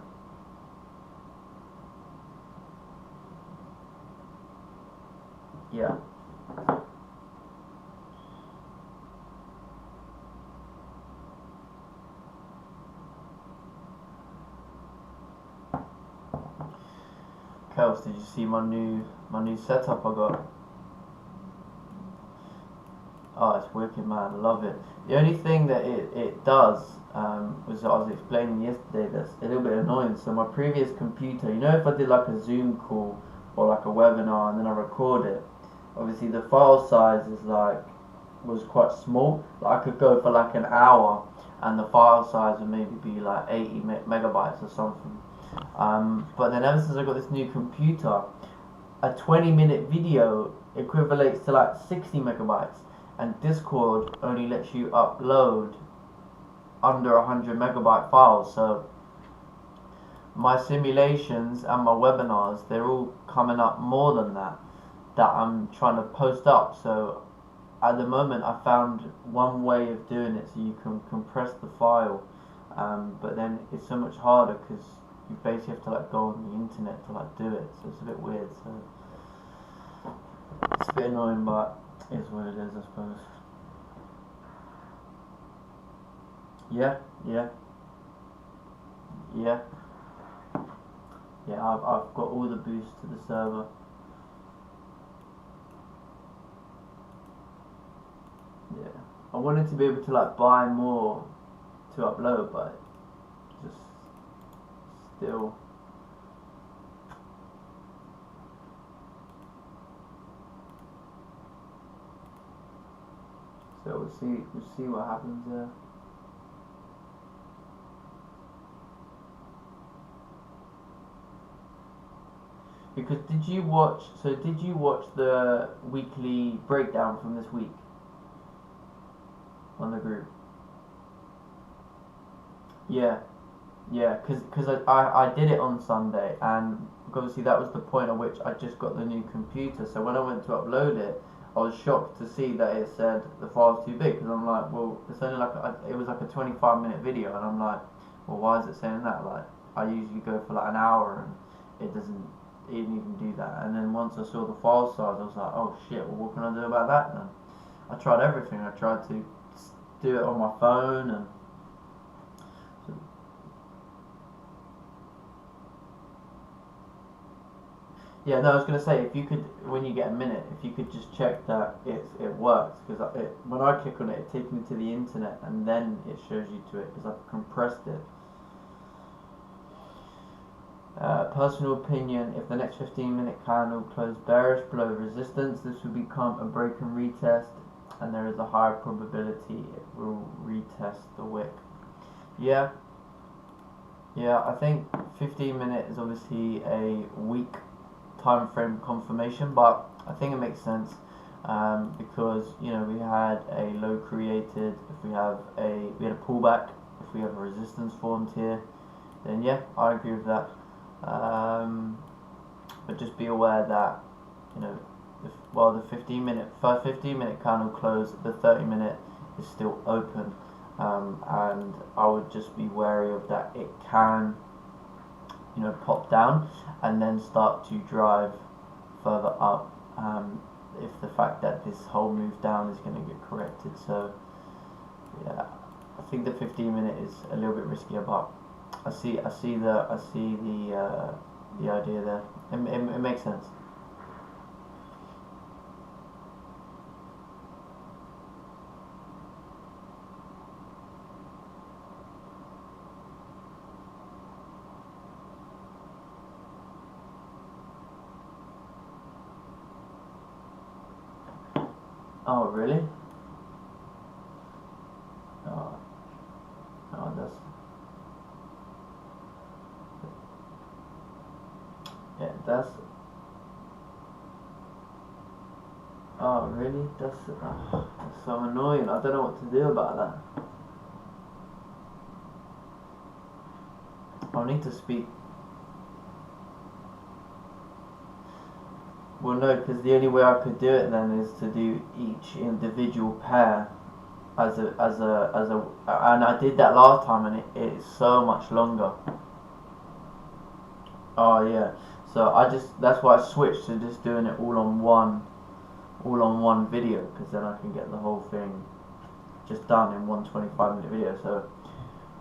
Yeah. Kels, did you see my new setup I got? Oh, it's wicked, man. Love it. The only thing that it does was I was explaining yesterday that's a little bit annoying. So my previous computer, if I did like a Zoom call or like a webinar and then I record it, obviously the file size was quite small. Like I could go for like an hour and the file size would maybe be like 80 megabytes or something. But then ever since I got this new computer, a 20-minute video equivalates to like 60 megabytes. And Discord only lets you upload under 100 megabyte files. So my simulations and my webinars, they're all coming up more than that I'm trying to post up. So at the moment I found one way of doing it, so you can compress the file, but then it's so much harder because you basically have to like go on the internet to like do it. So it's a bit weird. So it's a bit annoying, but is what it is, I suppose. Yeah. Yeah, yeah. I've got all the boosts to the server. Yeah, I wanted to be able to like buy more to upload, but just still. So we'll see what happens there. Because did you watch? So did you watch the weekly breakdown from this week on the group? Yeah, yeah. Because I did it on Sunday, and obviously that was the point at which I just got the new computer. So when I went to upload it, I was shocked to see that it said the file's too big. Because I'm like, well, it's only like it was like a 25-minute video, and I'm like, well, why is it saying that? Like, I usually go for like an hour, and it doesn't even do that. And then once I saw the file size, I was like, oh shit, well, what can I do about that then? I tried everything. I tried to do it on my phone, and yeah, no, I was gonna say, if you could, when you get a minute, if you could just check that it works, because when I click on it, it takes me to the internet, and then it shows you to it, because I've compressed it. Personal opinion: if the next 15-minute candle closed bearish below resistance, this will become a break and retest, and there is a higher probability it will retest the wick. Yeah, yeah, I think 15-minute is obviously a weak time frame confirmation, but I think it makes sense, because we had a low created. If we had a pullback, if we have a resistance formed here, then yeah, I agree with that. But just be aware that while the 15-minute candle closed, the 30-minute is still open, and I would just be wary of that. It can pop down and then start to drive further up, if the fact that this whole move down is going to get corrected. So yeah, I think the 15-minute is a little bit riskier, but I see the idea there. It makes sense. Oh really? Oh, oh that's oh really? That's so annoying. I don't know what to do about that. I'll need to speak. Well, no, because the only way I could do it then is to do each individual pair and I did that last time, and it's so much longer. Oh yeah, so that's why I switched to just doing it all on one video, because then I can get the whole thing just done in one 25-minute video. So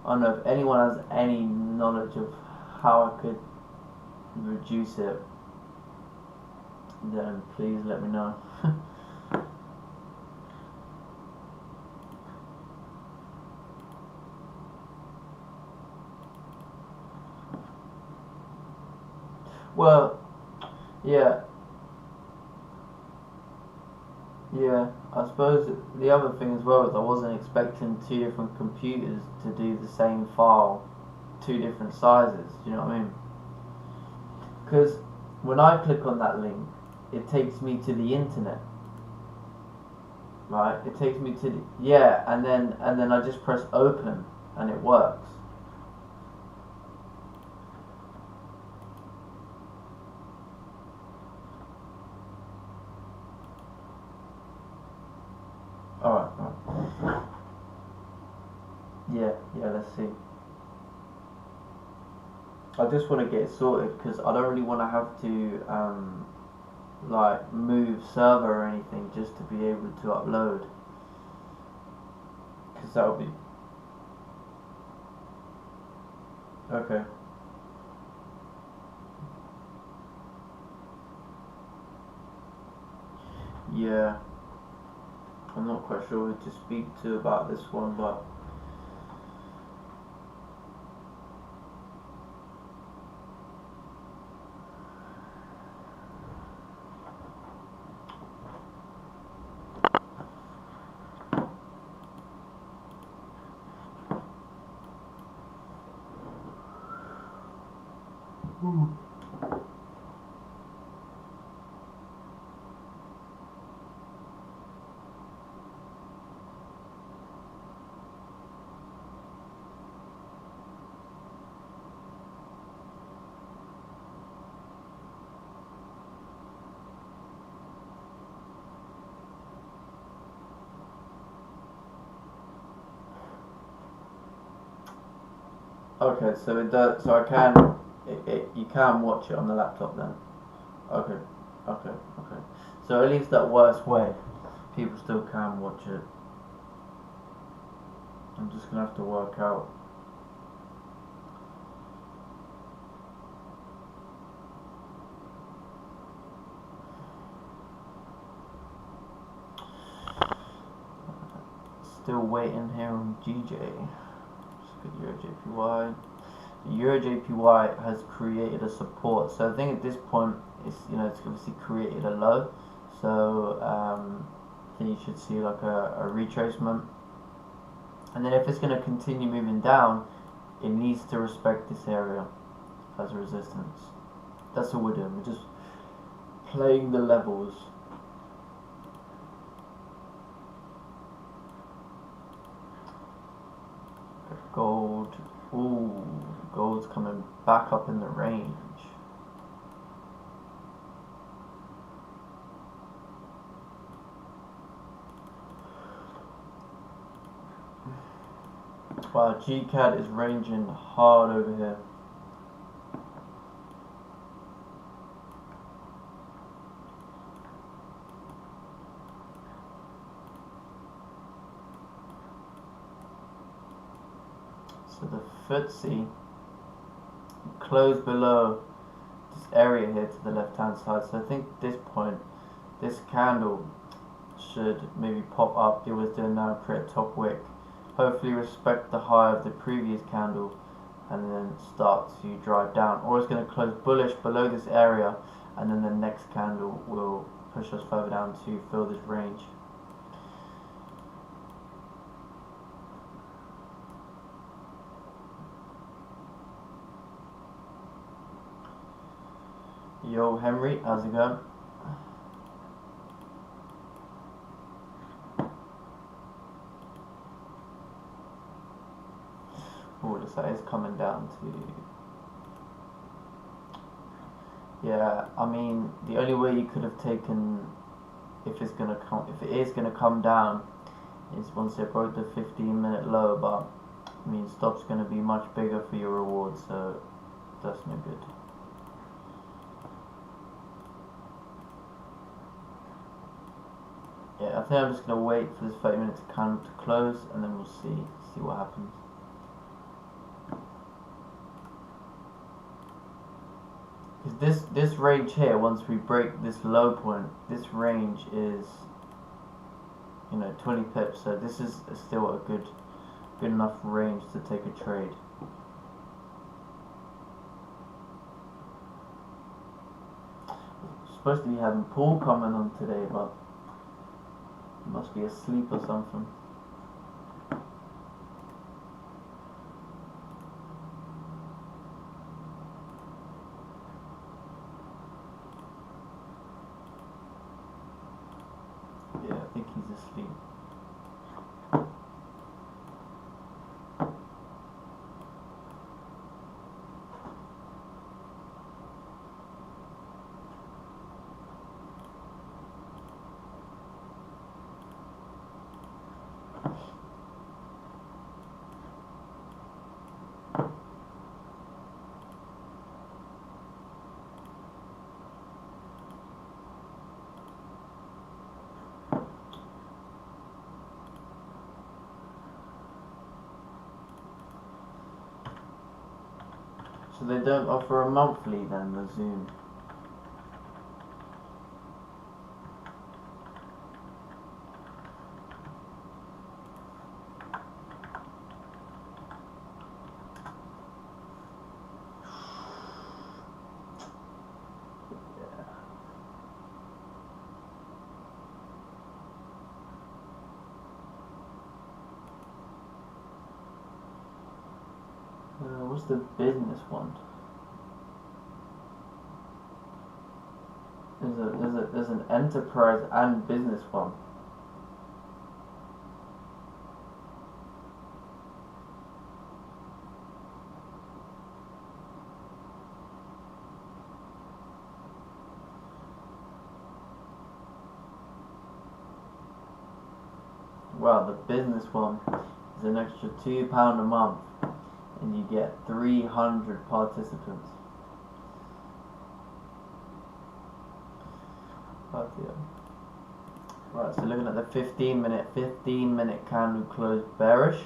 I don't know if anyone has any knowledge of how I could reduce it, then please let me know. Well, yeah, yeah. I suppose the other thing as well is I wasn't expecting two different computers to do the same file, two different sizes. Do you know what I mean? Because when I click on that link, it takes me to the internet, right? It takes me to and then I just press open, and it works. Alright. Yeah, let's see. I just want to get it sorted, because I don't really want to have to like move server or anything just to be able to upload, because that would be Okay. Yeah. I'm not quite sure who to speak to about this one, but okay, so it does. So I can. You can watch it on the laptop then. Okay, okay. So at least that worst way, people still can watch it. I'm just gonna have to work out. Still waiting here on GJ. Just get Euro JPY. Euro JPY has created a support, so I think at this point it's it's obviously created a low. So I think you should see like a retracement, and then if it's going to continue moving down, it needs to respect this area as a resistance. That's all we're doing. We're just playing the levels. Gold. Ooh, gold's coming back up in the range. Wow, GCAD is ranging hard over here. So the FTSE closed below this area here to the left hand side. So I think at this point, this candle should maybe pop up. It was doing now, create a top wick. Hopefully respect the high of the previous candle and then start to drive down. Or it's going to close bullish below this area and then the next candle will push us further down to fill this range. Yo, Henry, how's it going? Oh, the size is coming down to... Yeah, I mean, the only way you could have taken, if it is gonna come down, is once it broke the 15-minute low. But I mean, stop's gonna be much bigger for your reward, so that's no good. Yeah, I think I'm just gonna wait for this 30-minute candle to close, and then we'll see what happens. Because this range here, once we break this low point, this range is 20 pips. So this is still a good enough range to take a trade. Supposed to be having Paul coming on today, but he must be asleep or something. Yeah, I think he's asleep. So they don't offer a monthly then, the Zoom. What's the business one? There's an enterprise and business one. Well, the business one is an extra £2 a month, and you get 300 participants. Right, so looking at the 15 minute candle closed bearish.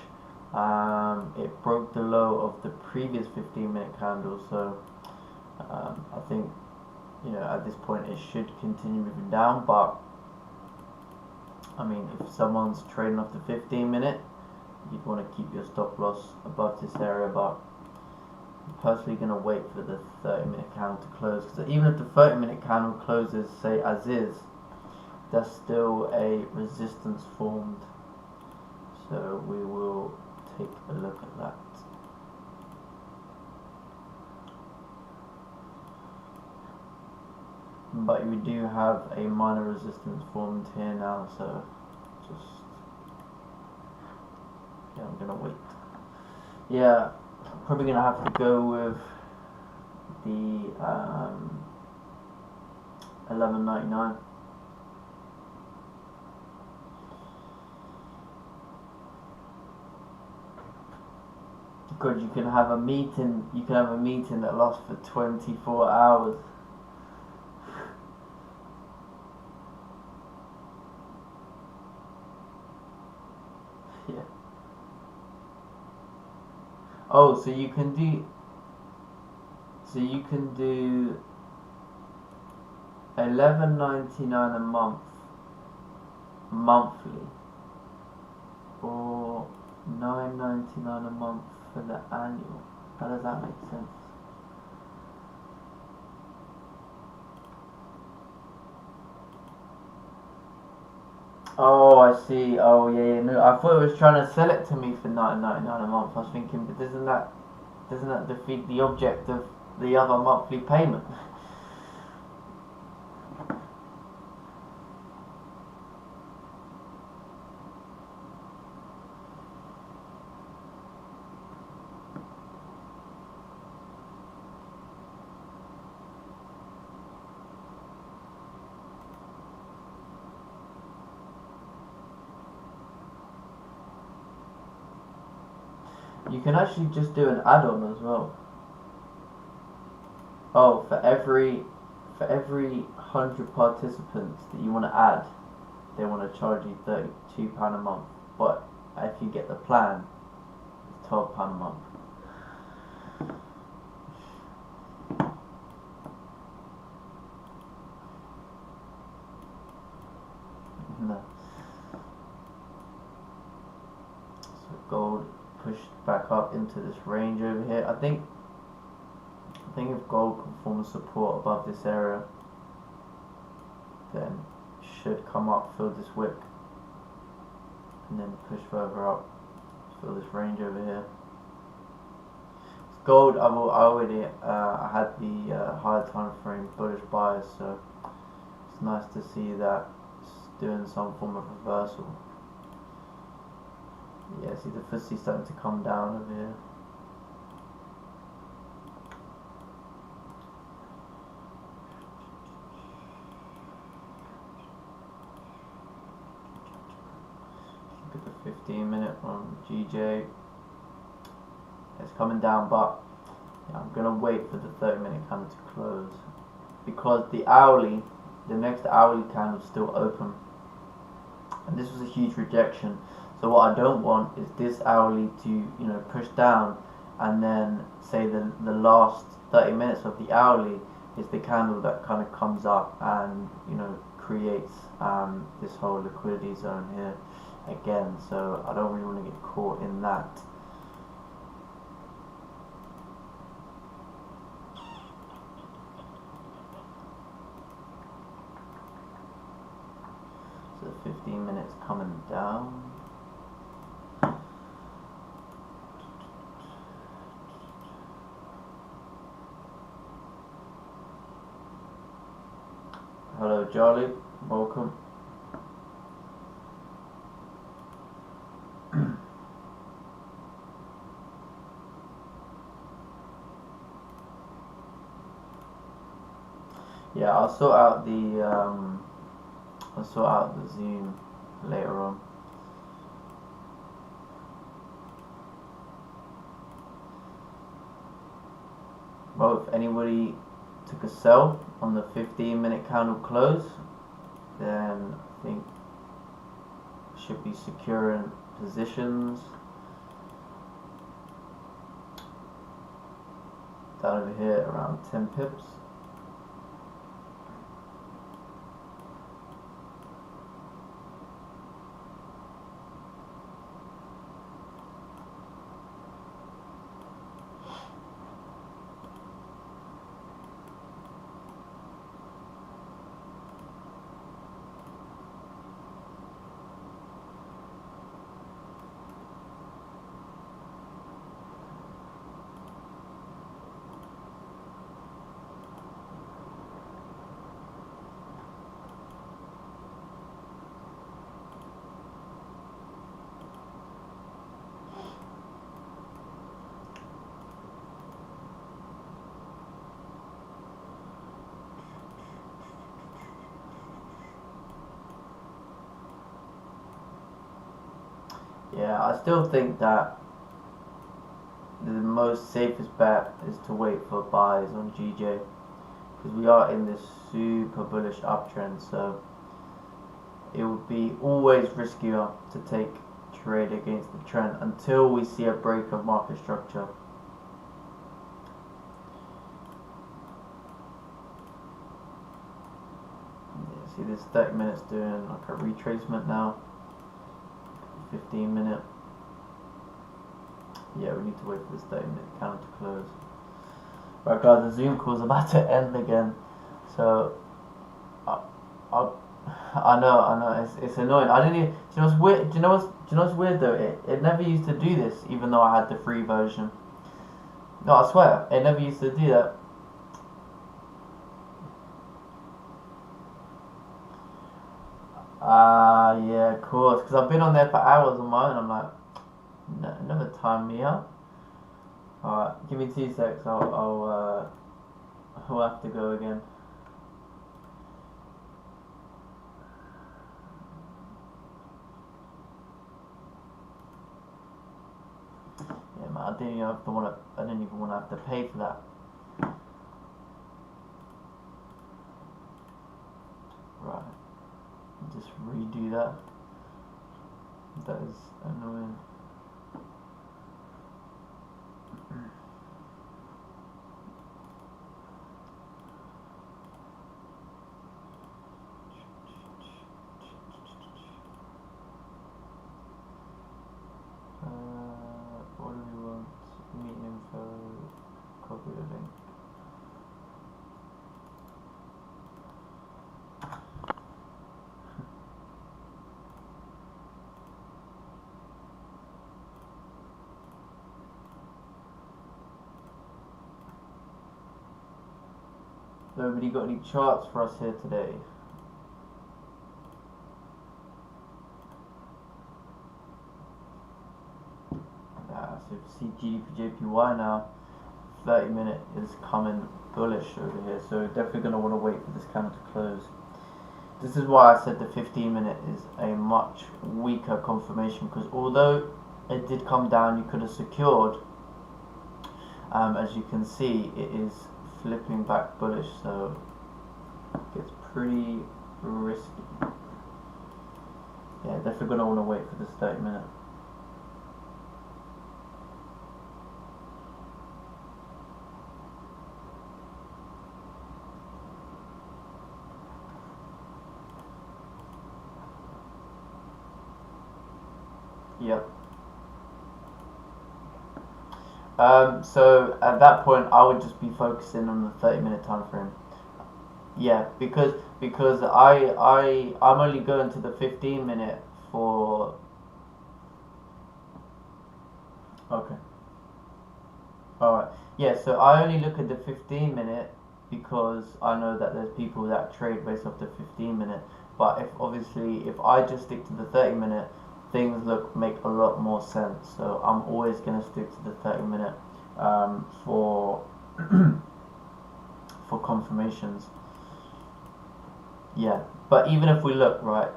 It broke the low of the previous 15-minute candle, so I think, you know, at this point it should continue moving down. But I mean, if someone's trading off the 15-minute, you'd want to keep your stop loss above this area. But I'm personally going to wait for the 30-minute candle to close, because even if the 30-minute candle closes, say, as is, there's still a resistance formed, so we will take a look at that. But we do have a minor resistance formed here now, so just, yeah, I'm gonna wait. Yeah, probably gonna have to go with the 11.99. Because you can have a meeting. You can have a meeting that lasts for 24 hours. Yeah. Oh, so you can do. So you can do 11.99 a month, monthly, or 9.99 a month for the annual. How does that make sense? Oh, I see. Oh, yeah. No, I thought it was trying to sell it to me for 9.99 a month. I was thinking, but doesn't that defeat the object of the other monthly payment? You can actually just do an add-on as well. Oh, for every 100 participants that you want to add, they want to charge you £32 a month. But if you get the plan, it's £12 a month. No. So gold pushed back up into this range over here. I think if gold can form support above this area, then it should come up, fill this wick, and then push further up, fill this range over here. Gold, I had the higher time frame bullish bias, so it's nice to see that it's doing some form of reversal. Yeah, see the FTSE starting to come down over here. Look at the 15-minute on GJ. It's coming down, but yeah, I'm gonna wait for the 30-minute candle to close, because the next hourly candle is still open, and this was a huge rejection. So what I don't want is this hourly to, you know, push down and then say the last 30 minutes of the hourly is the candle that kind of comes up and, you know, creates this whole liquidity zone here again. So I don't really want to get caught in that. So 15 minutes coming down. Hello Charlie, welcome. Yeah, I'll sort out the Zoom later on. Well, if anybody took a sell on the 15-minute candle close, then I think should be securing positions down over here around 10 pips. Yeah, I still think that the most safest bet is to wait for buys on GJ, because we are in this super bullish uptrend, so it would be always riskier to take trade against the trend until we see a break of market structure. Yeah, see this 30 minutes doing like a retracement now. 15 minute. Yeah, we need to wait for this 30-minute candle to close. Right guys, the Zoom call is about to end again. So I know it's annoying. I didn't even, do you know what's weird? Do you know what's weird though? It never used to do this, even though I had the free version. No, I swear, it never used to do that. Yeah, of course. Because I've been on there for hours on my own. I'm like, no, never time me up. Alright, give me 2 secs. I'll have to go again. Yeah, man, I didn't even want to have to pay for that. Right. Just redo that. That is annoying. What do we want? Meeting info, copy the link. Nobody got any charts for us here today? So you see GDP-JPY now, 30 minute is coming bullish over here, so definitely going to want to wait for this candle to close. This is why I said the 15 minute is a much weaker confirmation, because although it did come down, you could have secured, as you can see, it is flipping back bullish, so it's pretty risky. Yeah, definitely going to want to wait for this 30 minute. Yep. So at that point, I would just be focusing on the 30-minute time frame. Yeah, because I'm only going to the 15-minute for. Okay. All right. Yeah. So I only look at the 15-minute because I know that there's people that trade based off the 15-minute. But if I just stick to the 30-minute, things make a lot more sense. So I'm always gonna stick to the 30-minute for for confirmations. Yeah. But even if we look right,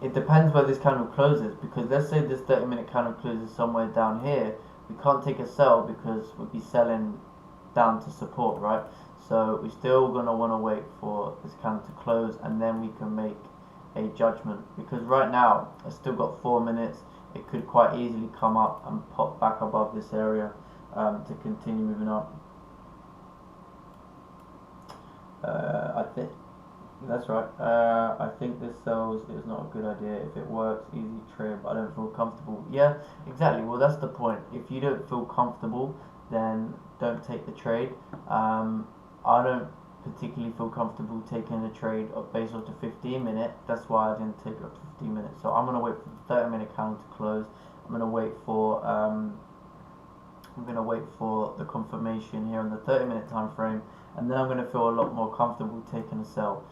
it depends where this candle closes, because let's say this 30-minute candle closes somewhere down here, we can't take a sell because we'll be selling down to support, right? So we're still going to want to wait for this candle to close, and then we can make a judgment, because right now it's still got 4 minutes. It could quite easily come up and pop back above this area to continue moving up. I think that's right. I think this sells is not a good idea. If it works, easy trade, but I don't feel comfortable. Yeah, exactly. Well, that's the point. If you don't feel comfortable, then don't take the trade. I don't particularly feel comfortable taking a trade based off the 15-minute. That's why I didn't take it up to 15 minutes. So I'm gonna wait for the 30-minute candle to close. I'm gonna wait for the confirmation here on the 30-minute time frame, and then I'm going to feel a lot more comfortable taking a sell.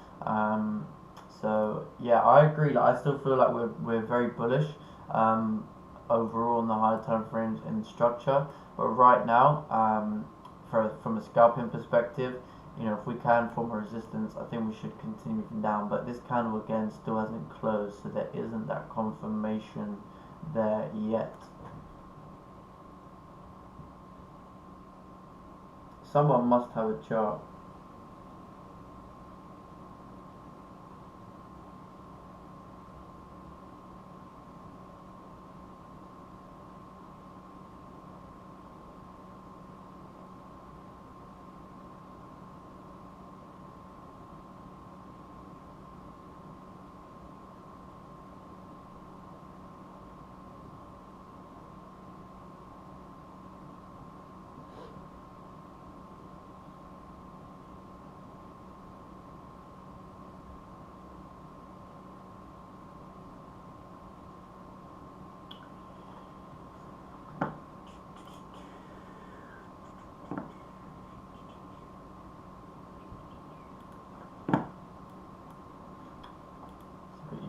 So yeah, I agree. Like, I still feel like we're very bullish overall on the higher time frames in structure, but right now, from a scalping perspective, if we can form a resistance, I think we should continue moving down. But this candle again still hasn't closed, so there isn't that confirmation there yet. Someone must have a chart.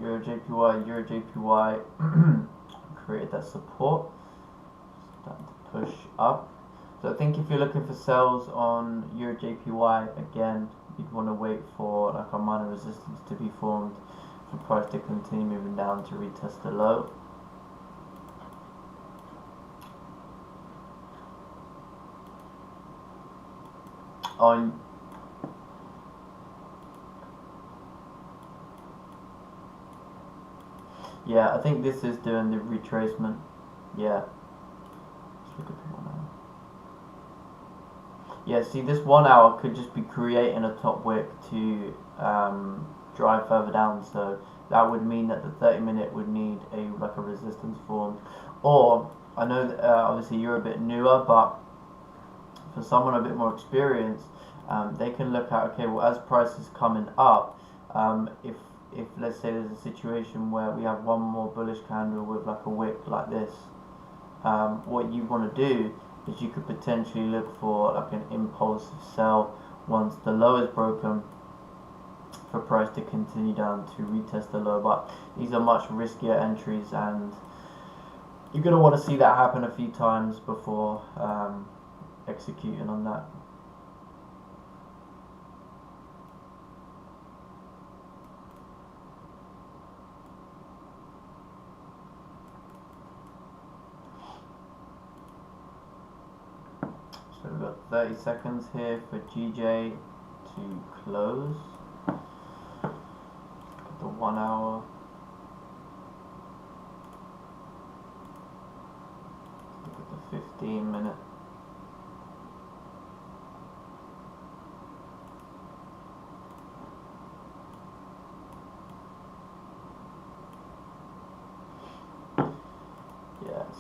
Euro JPY created that support, starting to push up. So I think if you're looking for sells on Euro JPY, again, you'd want to wait for like a minor resistance to be formed for price to continue moving down to retest the low. On Yeah, I think this is doing the retracement. Yeah. Let's look at the 1 hour. Yeah, see, this 1 hour could just be creating a top wick to drive further down. So that would mean that the 30-minute would need a resistance formed. Or I know that obviously you're a bit newer, but for someone a bit more experienced, they can look at, okay, well, as price is coming up, if let's say there's a situation where we have one more bullish candle with like a wick like this, what you want to do is you could potentially look for like an impulsive sell once the low is broken for price to continue down to retest the low. But these are much riskier entries, and you're going to want to see that happen a few times before executing on that. So we've got 30 seconds here for GJ to close. Look at the 1 hour. Look at the 15-minute.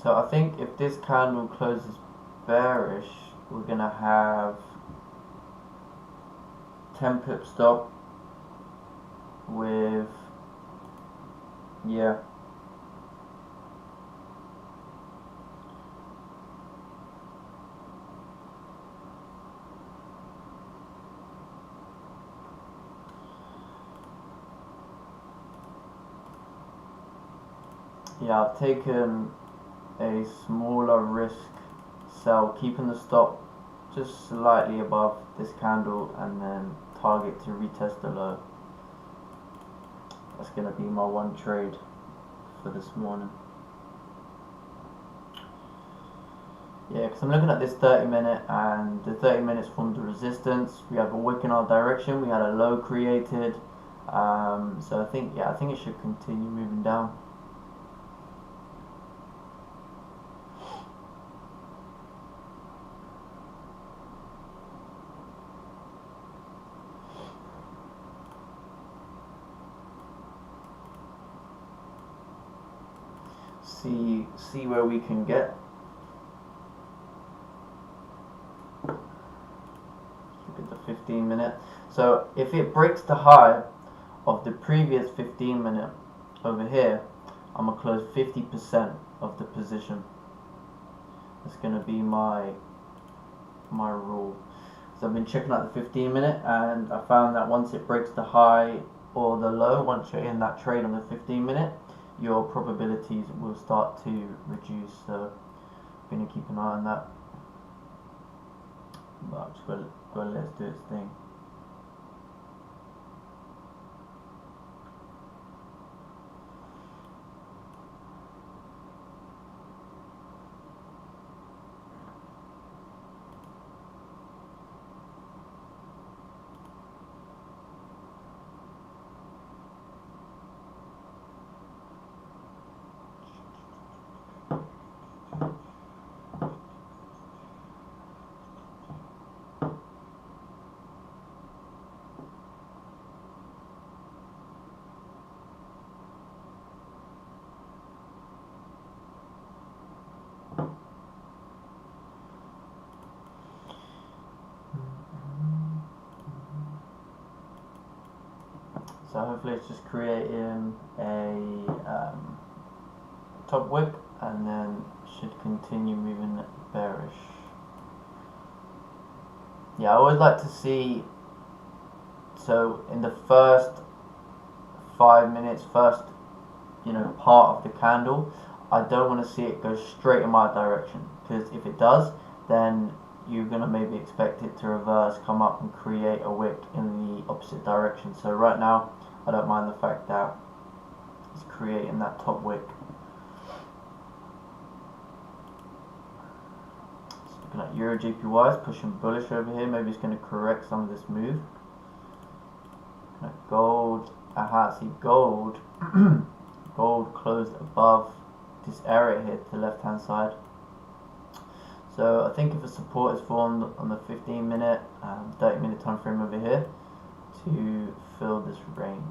So I think if this candle closes bearish, we're gonna have 10 pip stop with, yeah, I've taken a smaller risk sell, keeping the stop just slightly above this candle and then target to retest the low. That's going to be my one trade for this morning. Yeah, because I'm looking at this 30 minute and the 30 minutes formed a resistance. We have a wick in our direction. We had a low created. So I think it should continue moving down. See where we can get. Look at the 15 minute. So if it breaks the high of the previous 15 minute over here, I'm gonna close 50% of the position. That's gonna be my rule. So I've been checking out the 15 minute and I found that once it breaks the high or the low, once you're in that trade on the 15 minute, your probabilities will start to reduce. So I'm going to keep an eye on that. But I'm just going to let it do its thing. So hopefully it's just creating a top wick and then should continue moving bearish. Yeah, I always like to see, so in the first 5 minutes, first part of the candle, I don't want to see it go straight in my direction, because if it does, then you're going to maybe expect it to reverse, come up and create a wick in the opposite direction. So right now I don't mind the fact that it's creating that top wick. Just looking at Euro JPY, is pushing bullish over here. Maybe it's going to correct some of this move. Looking at gold, see gold gold closed above this area here to the left hand side. So I think if a support is formed on the 15 minute, 30 minute time frame over here to fill this range.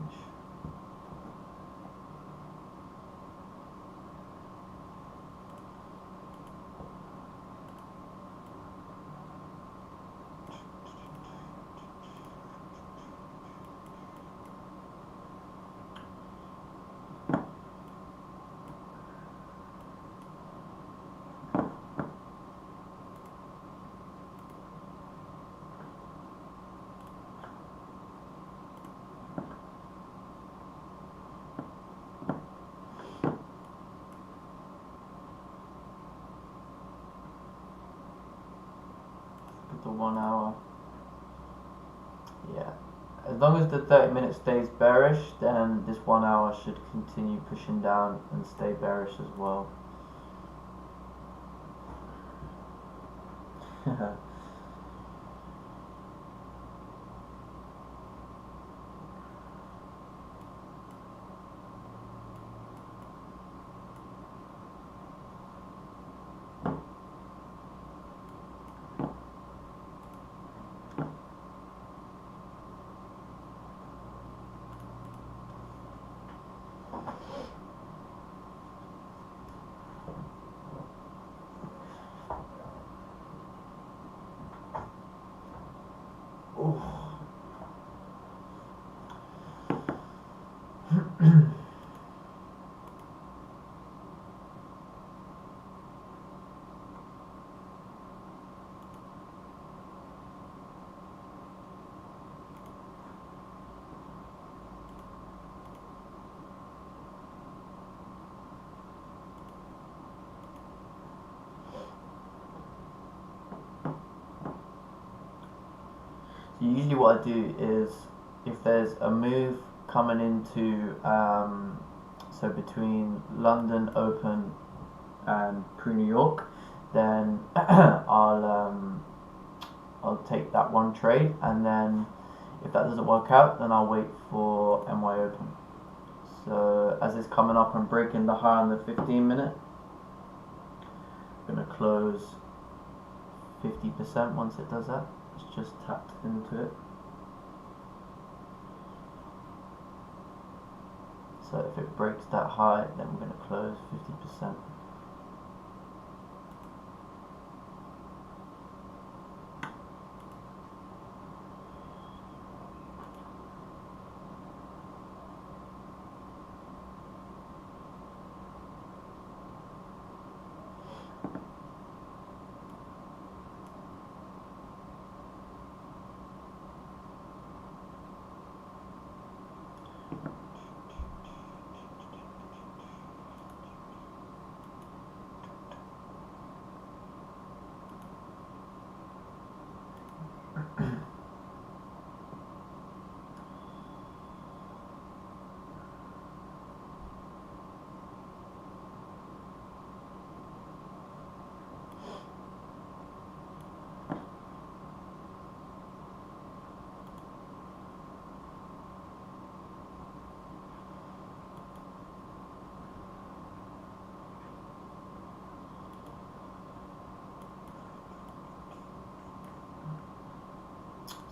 The 1 hour, yeah, as long as the 30 minute stays bearish, then this 1 hour should continue pushing down and stay bearish as well. Usually what I do is, if there's a move coming into, so between London Open and pre-New York, then I'll take that one trade, and then if that doesn't work out, then I'll wait for NY Open. So as it's coming up and breaking the high on the 15-minute, I'm going to close 50% once it does that. It's just tapped into it. So if it breaks that high, then we're going to close 50%.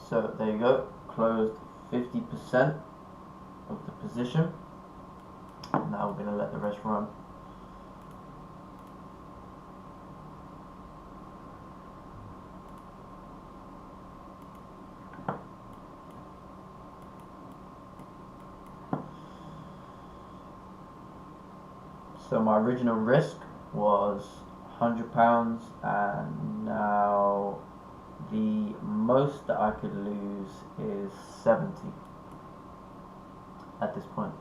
So there you go, closed 50% of the position. Now we're going to let the rest run. So my original risk was £100, and now the most that I could lose is 70 at this point.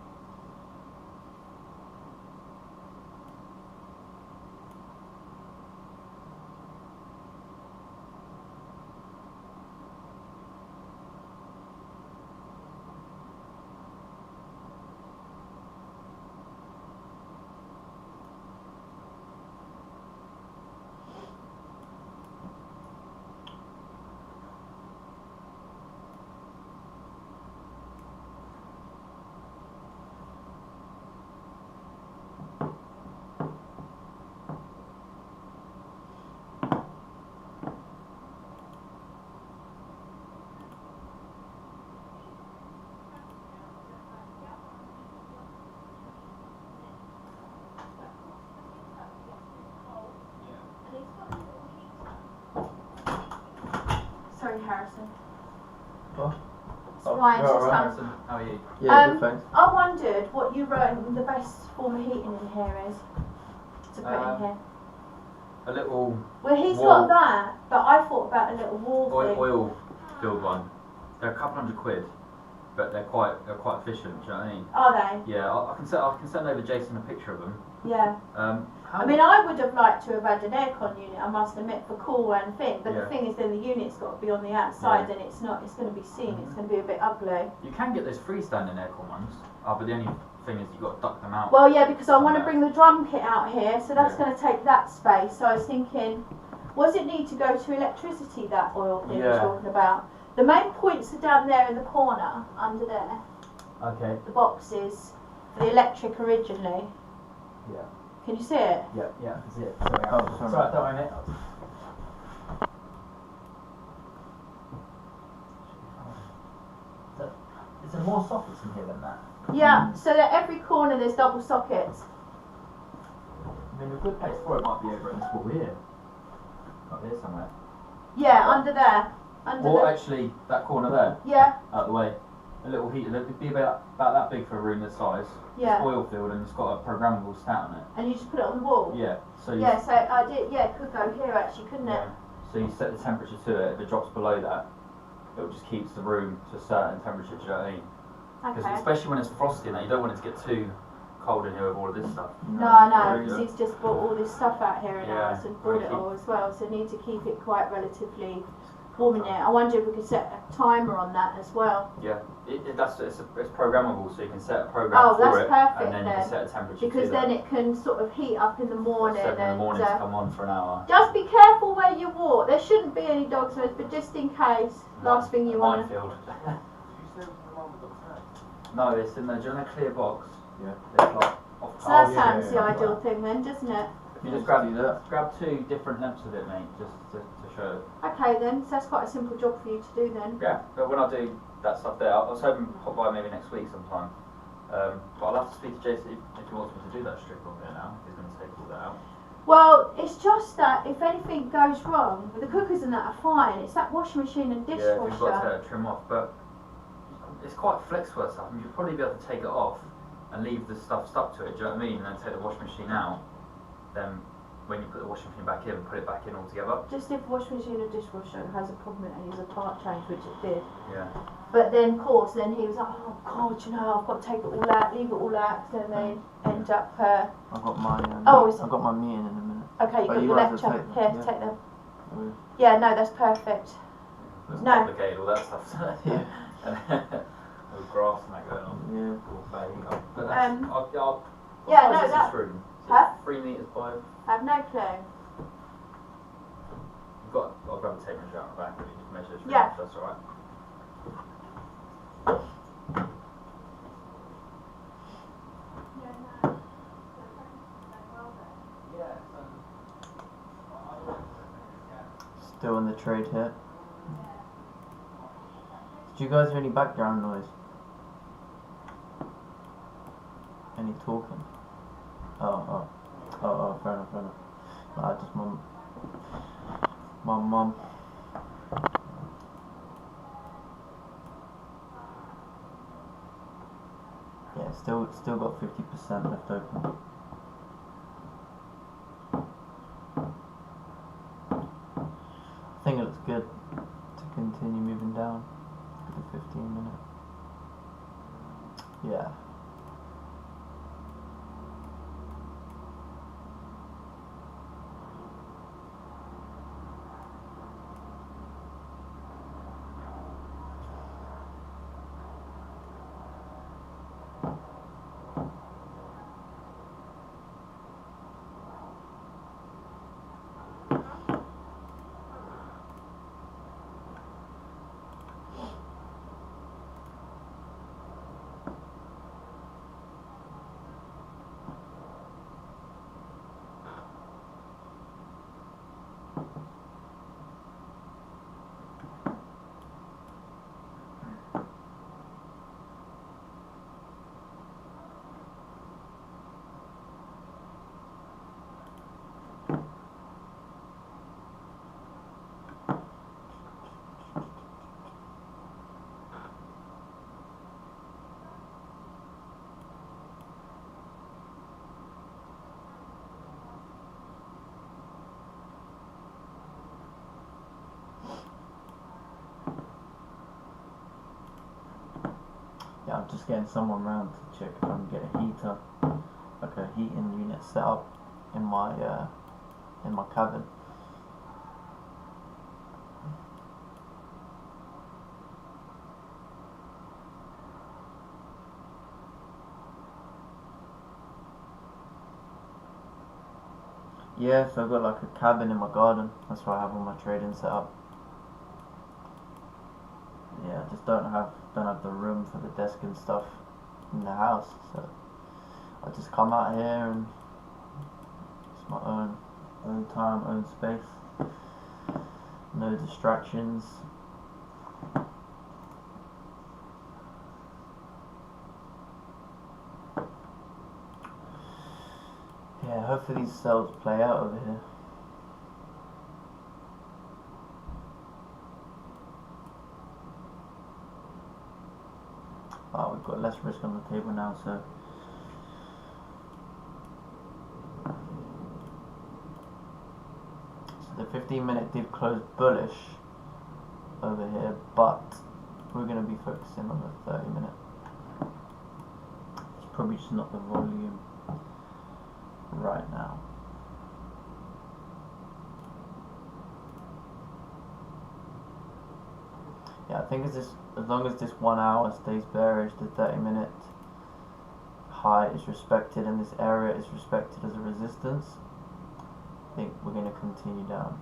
Sorry, Harrison. What? Ryan, just come. Harrison, how are you? Yeah, good, thanks. I wondered what you wrote the best form of heating in here is to put in here. A little Well, he's wall. got that, but I thought about a little wall thing. oil filled one. They're a couple £100, but they're quite efficient. Do you know what I mean? Are they? Yeah, I can send over Jason a picture of them. Yeah. I mean, I would have liked to have had an aircon unit, I must admit, for cool and thing. But Yeah. the thing is, then the unit's got to be on the outside, and it's not. It's going to be seen. It's going to be a bit ugly. You can get those freestanding aircon ones. But the only thing is you've got to duck them out. Well, yeah, because I want to somewhere. bring the drum kit out here, so that's Yeah. going to take that space. So I was thinking, does it need to go to electricity, that oil thing you're Yeah. talking about? The main points are down there in the corner, under there. Okay. The boxes for the electric originally. Yeah. Can you see it? Yeah, I can see it. Oh, sorry. Sorry, don't worry, mate. Is there more sockets in here than that? Yeah, so that every corner there's double sockets. I mean, a good place for it might be over in this wall here. Up here somewhere. Yeah, under there. Under Or the, actually, that corner there, yeah, out the way. a little heater. It'd be about that big for a room this size. Yeah. It's oil filled and it's got a programmable stat on it. And you just put it on the wall? Yeah. So you yeah, so I did, yeah, it could go here actually, couldn't it? So you set the temperature to it, if it drops below that, it just keeps the room to a certain temperature, do you know what I mean? Because especially when it's frosty and that, you don't want it to get too cold in here with all of this stuff. No, because he's just brought all this stuff out here in ours and brought it all as well, so need to keep it quite relatively warm in there. I wonder if we could set a timer on that as well. Yeah, it's programmable, so you can set a program for it, perfect, and then you can set a temperature because then it can sort of heat up in the morning. 7 in the morning to come on for an hour. Just be careful where you walk. There shouldn't be any dogs with, but just in case, last thing you want. Minefield. No, it's in the. Do you know a clear box? Yeah. So that sounds the ideal thing then, doesn't it? You just grab 2 different lengths of it, mate, just to show. Okay then, so that's quite a simple job for you to do then. Yeah, but when I do that stuff there, I was hoping to pop by maybe next week sometime. But I'll have to speak to Jason if he wants me to do that strip on there now, if he's going to take all that out. Well, it's just that if anything goes wrong, the cookers and that are fine, it's that washing machine and dishwasher. Yeah, you've got to trim off, but it's quite flexible and stuff. I mean, you'll probably be able to take it off and leave the stuff stuck to it, do you know what I mean? And then take the washing machine out, then when you put the washing machine back in, put it back in all together. Just if the washing machine and dishwasher has a problem and needs a part change, which it did. Yeah. But then, of course, then he was like, oh God, you know, I've got to take it all out, leave it all out, so then they end up... I've got my I've got my meeting in a minute. Okay, you've got your lecture. Here, take them. Yeah, no, that's perfect. It's No. complicated, all that stuff. Yeah. With grass and that going on. Yeah. But that's, yeah, no, that... room? Huh? 3 metres by... I have no clue. I'll grab a tape measure out the back, really, just measure this room, Yeah. if that's alright. Still in the trade here. Did you guys hear any background noise? Any talking? Oh, fair enough. Nah, just my mum. Yeah, still got 50% left open. I think it looks good to continue moving down for the 15 minute. Yeah. Yeah, I'm just getting someone round to check if I can get a heater, like a heating unit set up in my cabin. Yeah, so I've got like a cabin in my garden. That's where I have all my trading set up. Yeah, I just don't have the room for the desk and stuff in the house, so I just come out here and it's my own time, own space, no distractions. Yeah, hopefully these sales play out over here. got less risk on the table now, so. The 15-minute did close bullish over here, but we're going to be focusing on the 30-minute. It's probably just not the volume right now. Yeah, I think as long as this 1 hour stays bearish, the 30-minute high is respected and this area is respected as a resistance, I think we're going to continue down.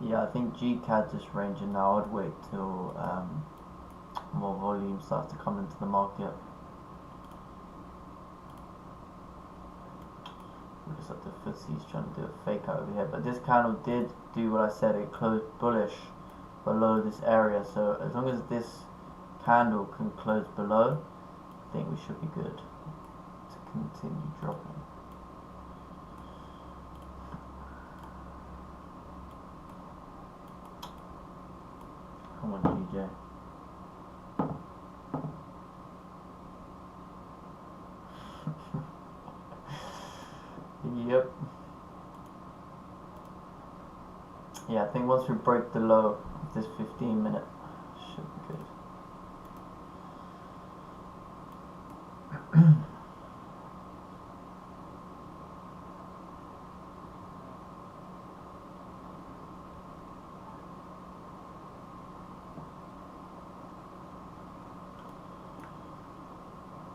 Yeah, I think GCAD's just ranging now. I'd wait till more volume starts to come into the market. Looks like the FTSE's trying to do a fake out over here, but this candle did do what I said. It closed bullish below this area, so as long as this candle can close below, I think we should be good to continue dropping. Come on, DJ. Yep. Yeah, I think once we break the low of this 15-minute, should be good.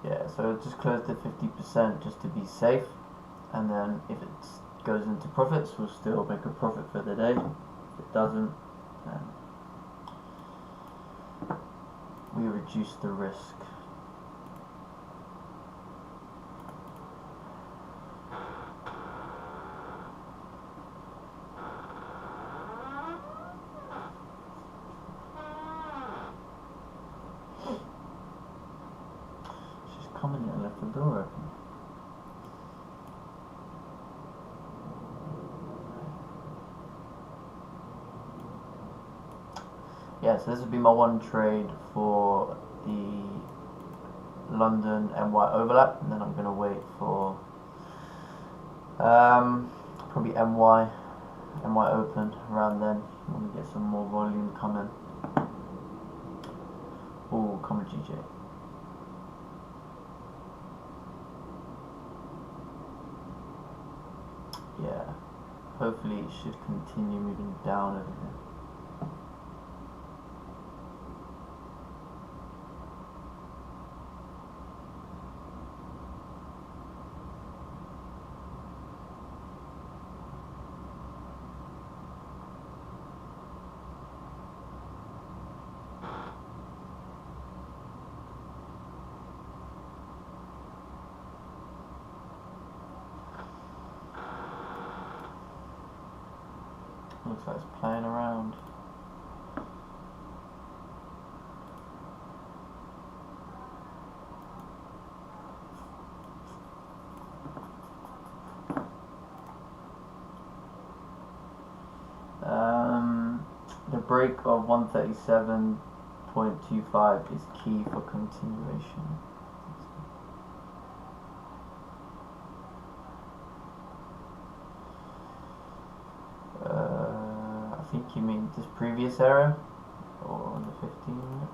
Yeah, so just close to 50% just to be safe, and then if it goes into profits, we'll still make a profit for the day. If it doesn't, then we reduce the risk. Coming in and left the door open. Yeah, so this would be my one trade for the London NY overlap, and then I'm going to wait for probably NY open around then when we get some more volume coming. Oh, come on, GJ. Yeah, hopefully it should continue moving down over here. Looks like it's playing around. The break of 137.25 is key for continuation. I think you mean this previous area or on the 15-minute?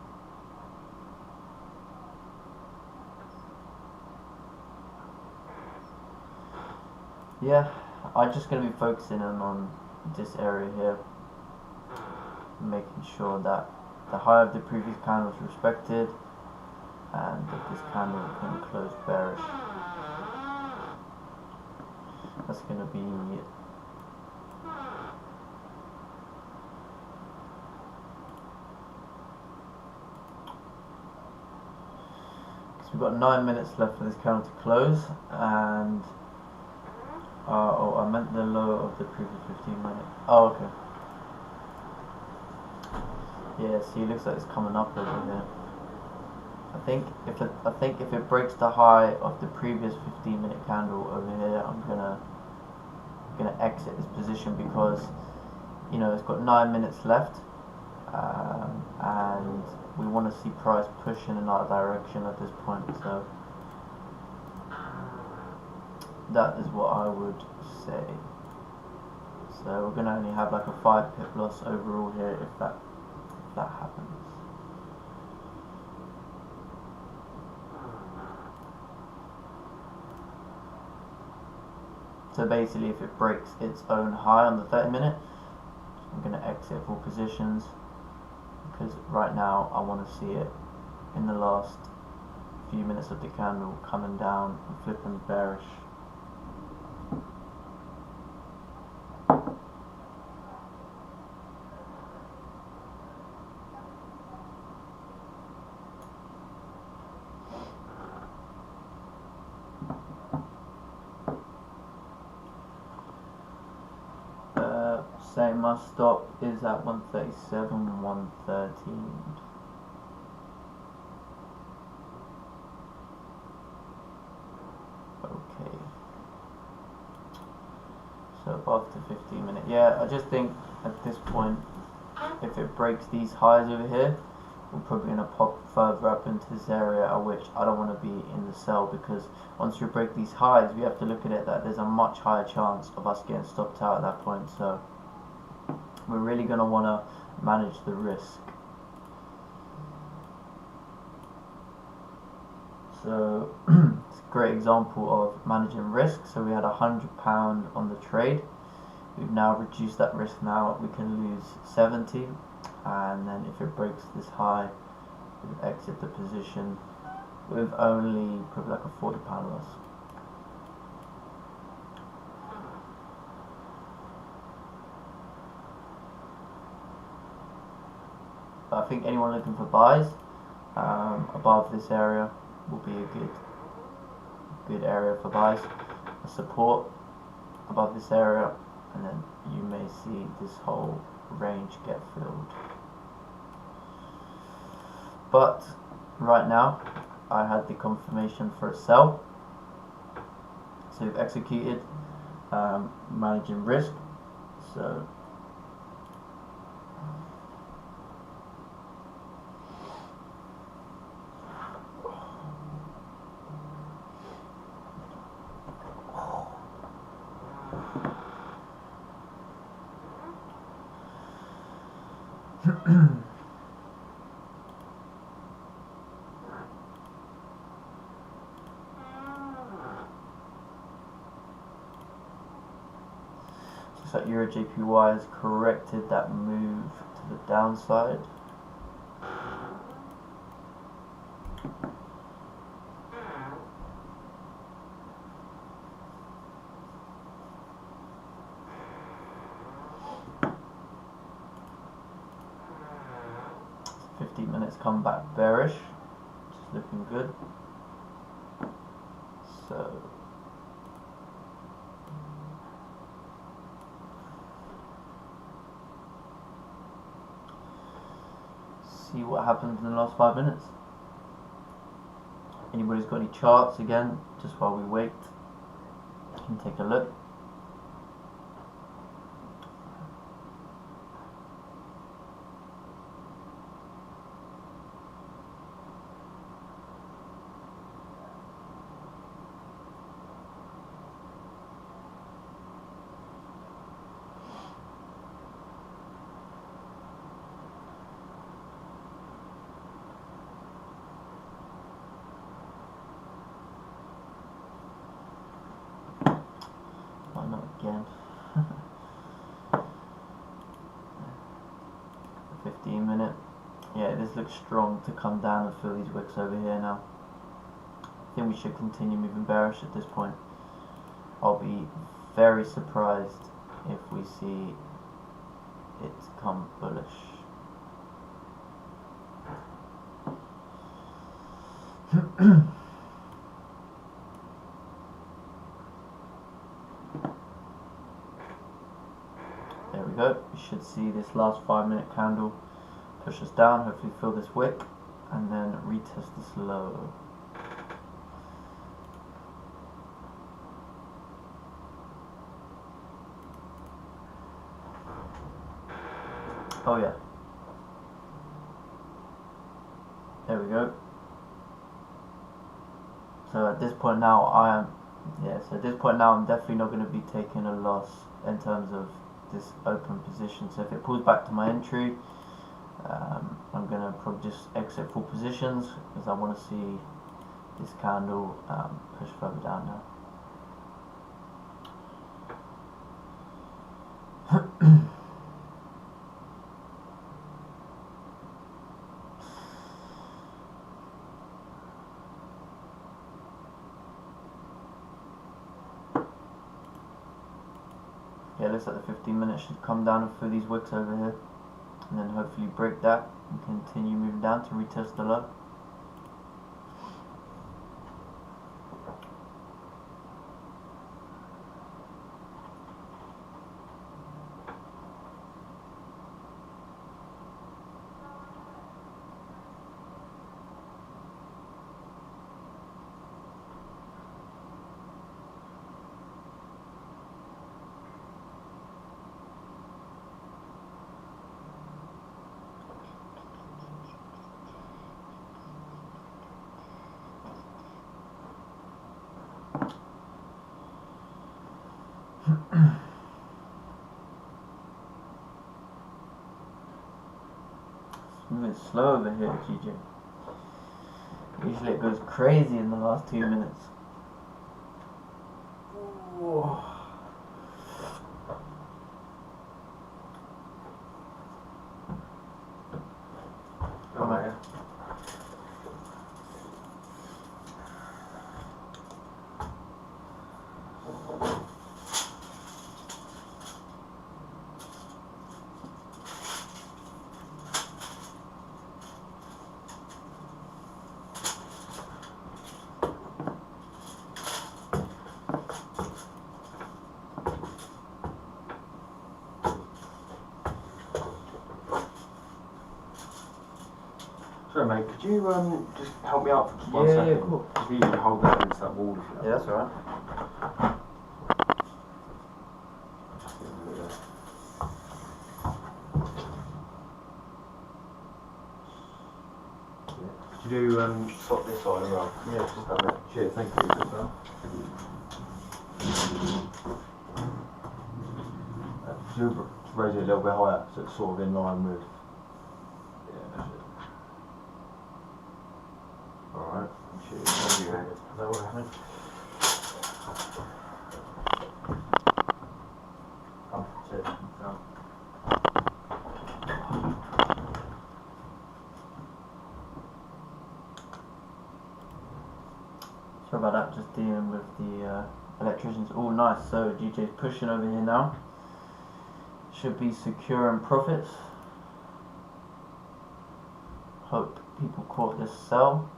Yeah, I'm just going to be focusing on this area here. making sure that the high of the previous candle is respected and that this candle can close bearish. That's going to be we've got 9 minutes left for this candle to close, and oh, I meant the low of the previous 15 minute. Oh, okay. Yeah, see, it looks like it's coming up over here. I think if it breaks the high of the previous 15-minute candle over here, I'm gonna exit this position because it's got 9 minutes left, and we want to see price pushing in our direction at this point. So that is what I would say. So we're gonna only have like a 5 pip loss overall here if that happens. So basically, if it breaks its own high on the 30-minute, I'm going to exit all positions because right now I want to see it in the last few minutes of the candle coming down and flipping bearish. Saying my stop is at 137, 113. Okay. So above the 15-minute. Yeah, I just think at this point, if it breaks these highs over here, we're probably going to pop further up into this area, at which I don't want to be in the sell, because once we break these highs, we have to look at it that there's a much higher chance of us getting stopped out at that point. So we're really going to want to manage the risk. So it's a great example of managing risk. So we had £100 on the trade. We've now reduced that risk. Now we can lose 70, and then if it breaks this high, we exit the position with only probably like a £40 loss. I think anyone looking for buys above this area will be a good area for buys. A support above this area, and then you may see this whole range get filled. But right now I had the confirmation for a sell, so we've executed, managing risk. So looks like Euro JPY has corrected that move to the downside. Minutes come back bearish, which is looking good. So see what happens in the last 5 minutes. Anybody's got any charts again, just while we wait, you can take a look. 15-minute. Yeah, this looks strong to come down and fill these wicks over here now. I think we should continue moving bearish at this point. I'll be very surprised if we see it come bullish. There we go. You should see this last 5-minute candle push us down, hopefully fill this wick, and then retest this low. Oh yeah. There we go. So at this point now I'm definitely not going to be taking a loss in terms of this open position. So if it pulls back to my entry, I'm going to probably just exit full positions because I want to see this candle push further down now. Yeah, looks like the 15-minute should come down and fill these wicks over here, and then hopefully break that and continue moving down to retest the low. It's moving slow over here, GJ. Usually it goes crazy in the last 2 minutes. Whoa. Oh, yeah. Sorry mate, could you just help me out for just 1 second? Yeah, cool. If you can hold that against that wall if you like. Yeah, that's alright. Could you do stop this side as well? Yeah, Just that bit. Cheers, thank you. Good stuff. Super. Raise it a little bit higher so it's sort of in line with. Yeah, that's it. Alright, cheers. Thank you, mate. Is that what happened? Oh, cheers. Sorry about that, just dealing with the electricians. Oh, nice. So GJ's pushing over here now. Should be secure in profits. Hope people caught this sell.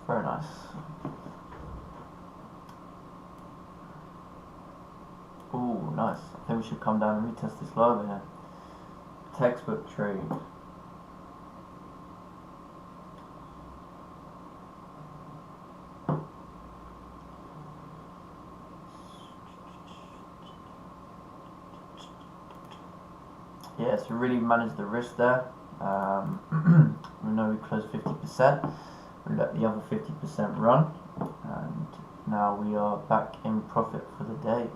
Very nice. Oh, nice. I think we should come down and retest this low over here. Textbook trade. Yeah, so really managed the risk there. We know we closed 50%. We let the other 50% run, and now we are back in profit for the day.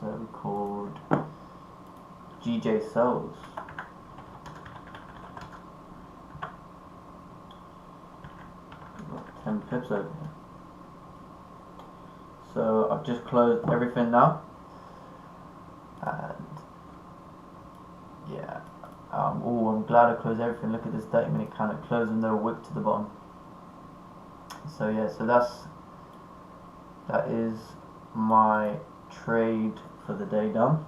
So we called GJ sells. got 10 pips over here. So I've just closed everything now, and yeah, I'm glad I closed everything. Look at this 30-minute candle close and no wick to the bottom. So yeah, so that is my trade for the day done.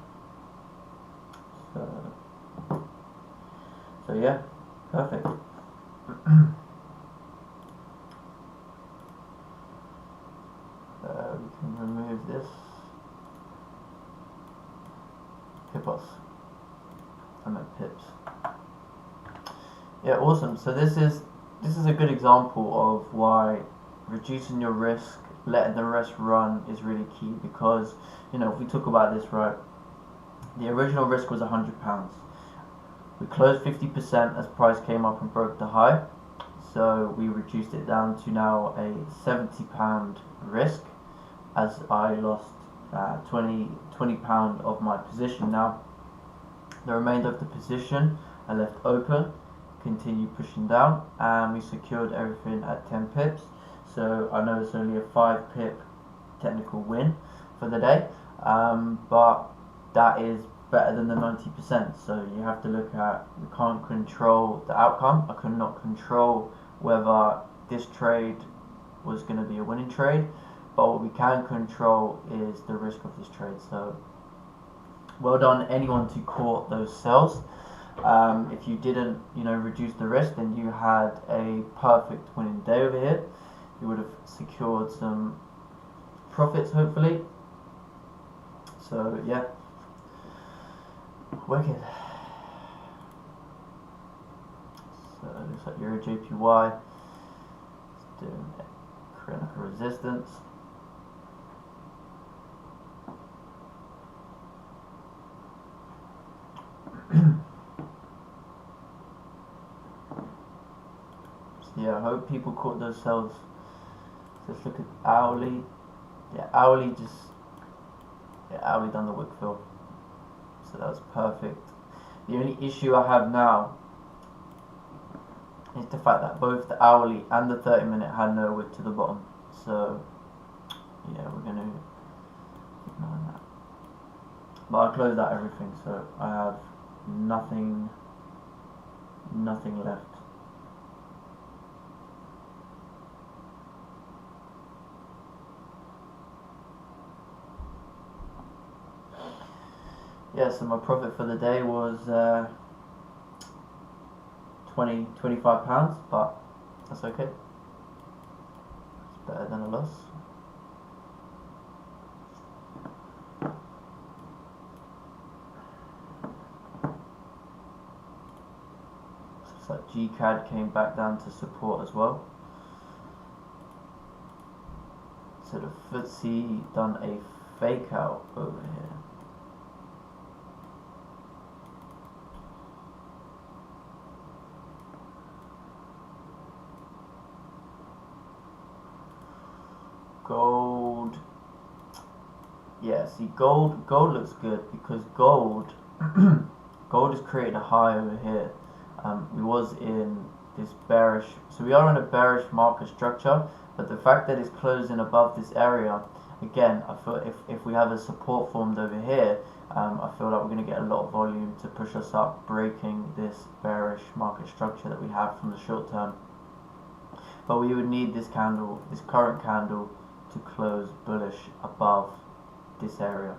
So yeah, perfect. We can remove this pips. I meant pips. Yeah, awesome. So this is a good example of why reducing your risk, letting the rest run is really key, because you know, if we talk about this, right, the original risk was £100. We closed 50% as price came up and broke the high, so we reduced it down to now a £70 risk, as I lost £20 of my position. Now the remainder of the position I left open, continued pushing down, and we secured everything at 10 pips. So I know it's only a 5 pip technical win for the day, but that is better than the 90%. So you have to look at, we can't control the outcome. I could not control whether this trade was going to be a winning trade, but what we can control is the risk of this trade. So well done anyone who caught those sells. If you didn't, you know, reduce the risk, then you had a perfect winning day over here. You would have secured some profits, hopefully. So yeah, wicked. So it looks like Euro JPY is doing it, creating like a resistance. So yeah, I hope people caught those sells. Let's look at hourly. Yeah, hourly hourly done the wick fill. So that was perfect. The only issue I have now is the fact that both the hourly and the 30-minute had no wick to the bottom. So yeah, we're going to ignore that. But I closed out everything, so I have nothing left. Yeah, so my profit for the day was £25, but that's okay. It's better than a loss. Looks like GCAD came back down to support as well. So the FTSE done a fake out over here. Gold, yeah, see, gold looks good because gold has created a high over here. We was in this bearish, so we are in a bearish market structure, but the fact that it's closing above this area, again, I feel if we have a support formed over here, I feel like we're going to get a lot of volume to push us up, breaking this bearish market structure that we have from the short term. But we would need this candle, this current candle, to close bullish above this area.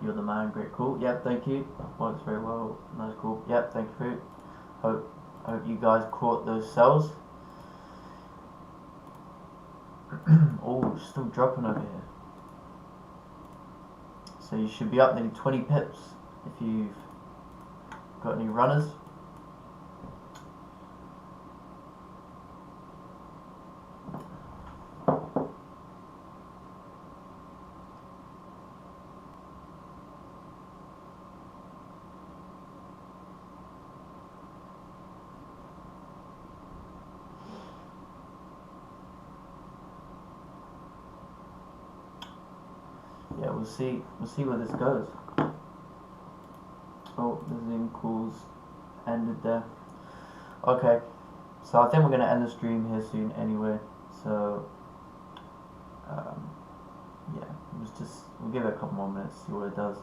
You're the man, great call. Yep, thank you. Works very well. Nice call. Yep, thank you. Hope you guys caught those sells. Oh, still dropping over here. So you should be up nearly 20 pips if you've got any runners. Yeah, we'll see where this goes. Oh, the Zoom calls ended there. Okay, So I think we're gonna end the stream here soon anyway. So yeah, we'll give it a couple more minutes, see what it does.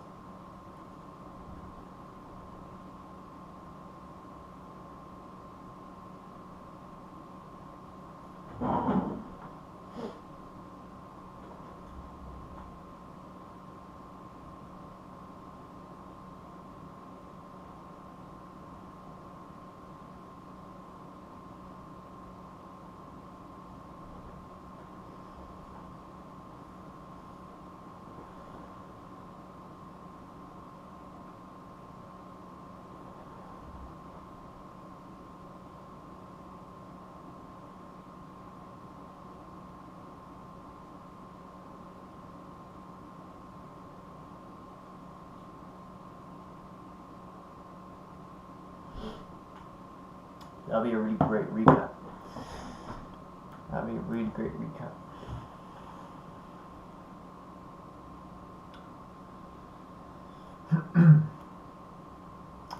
That'll be a really great recap. That'll be a really great recap.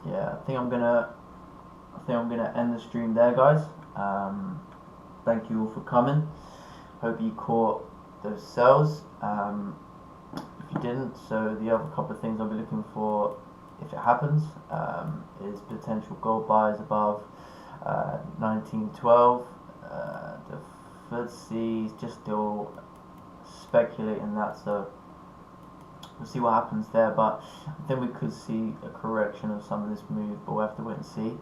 Yeah, I think I'm gonna end the stream there, guys. Thank you all for coming. Hope you caught those sells. If you didn't, so the other couple of things I'll be looking for, if it happens, is potential gold buys above 1912. The FTSE is just still speculating that, so we'll see what happens there. But I think we could see a correction of some of this move, but we'll have to wait and see.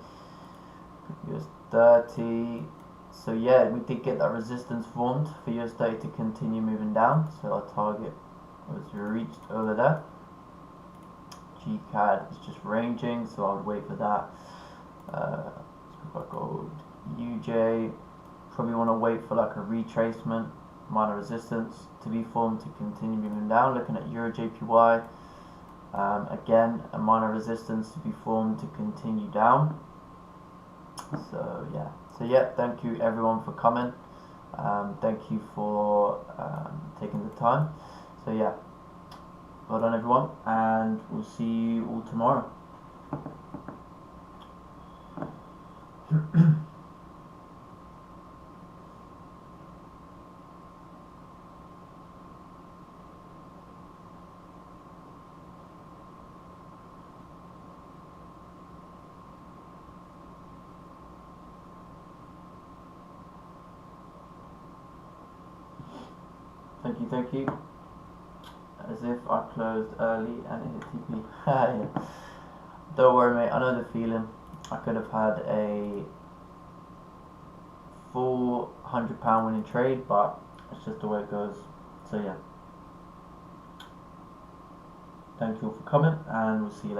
US 30. So yeah, we did get that resistance formed for US 30 to continue moving down. So our target was reached over there. GCAD is just ranging, so I would wait for that. Gold, UJ, probably want to wait for like a retracement, minor resistance to be formed to continue moving down. Looking at Euro JPY, again a minor resistance to be formed to continue down. So yeah, thank you everyone for coming. Thank you for taking the time. So yeah, well done everyone, and we'll see you all tomorrow. Thank you. As if I closed early and it hit TP. Yeah. Don't worry, mate. I know the feeling. I could have had a full £100 winning trade, but it's just the way it goes. So yeah. Thank you all for coming, and we'll see you later.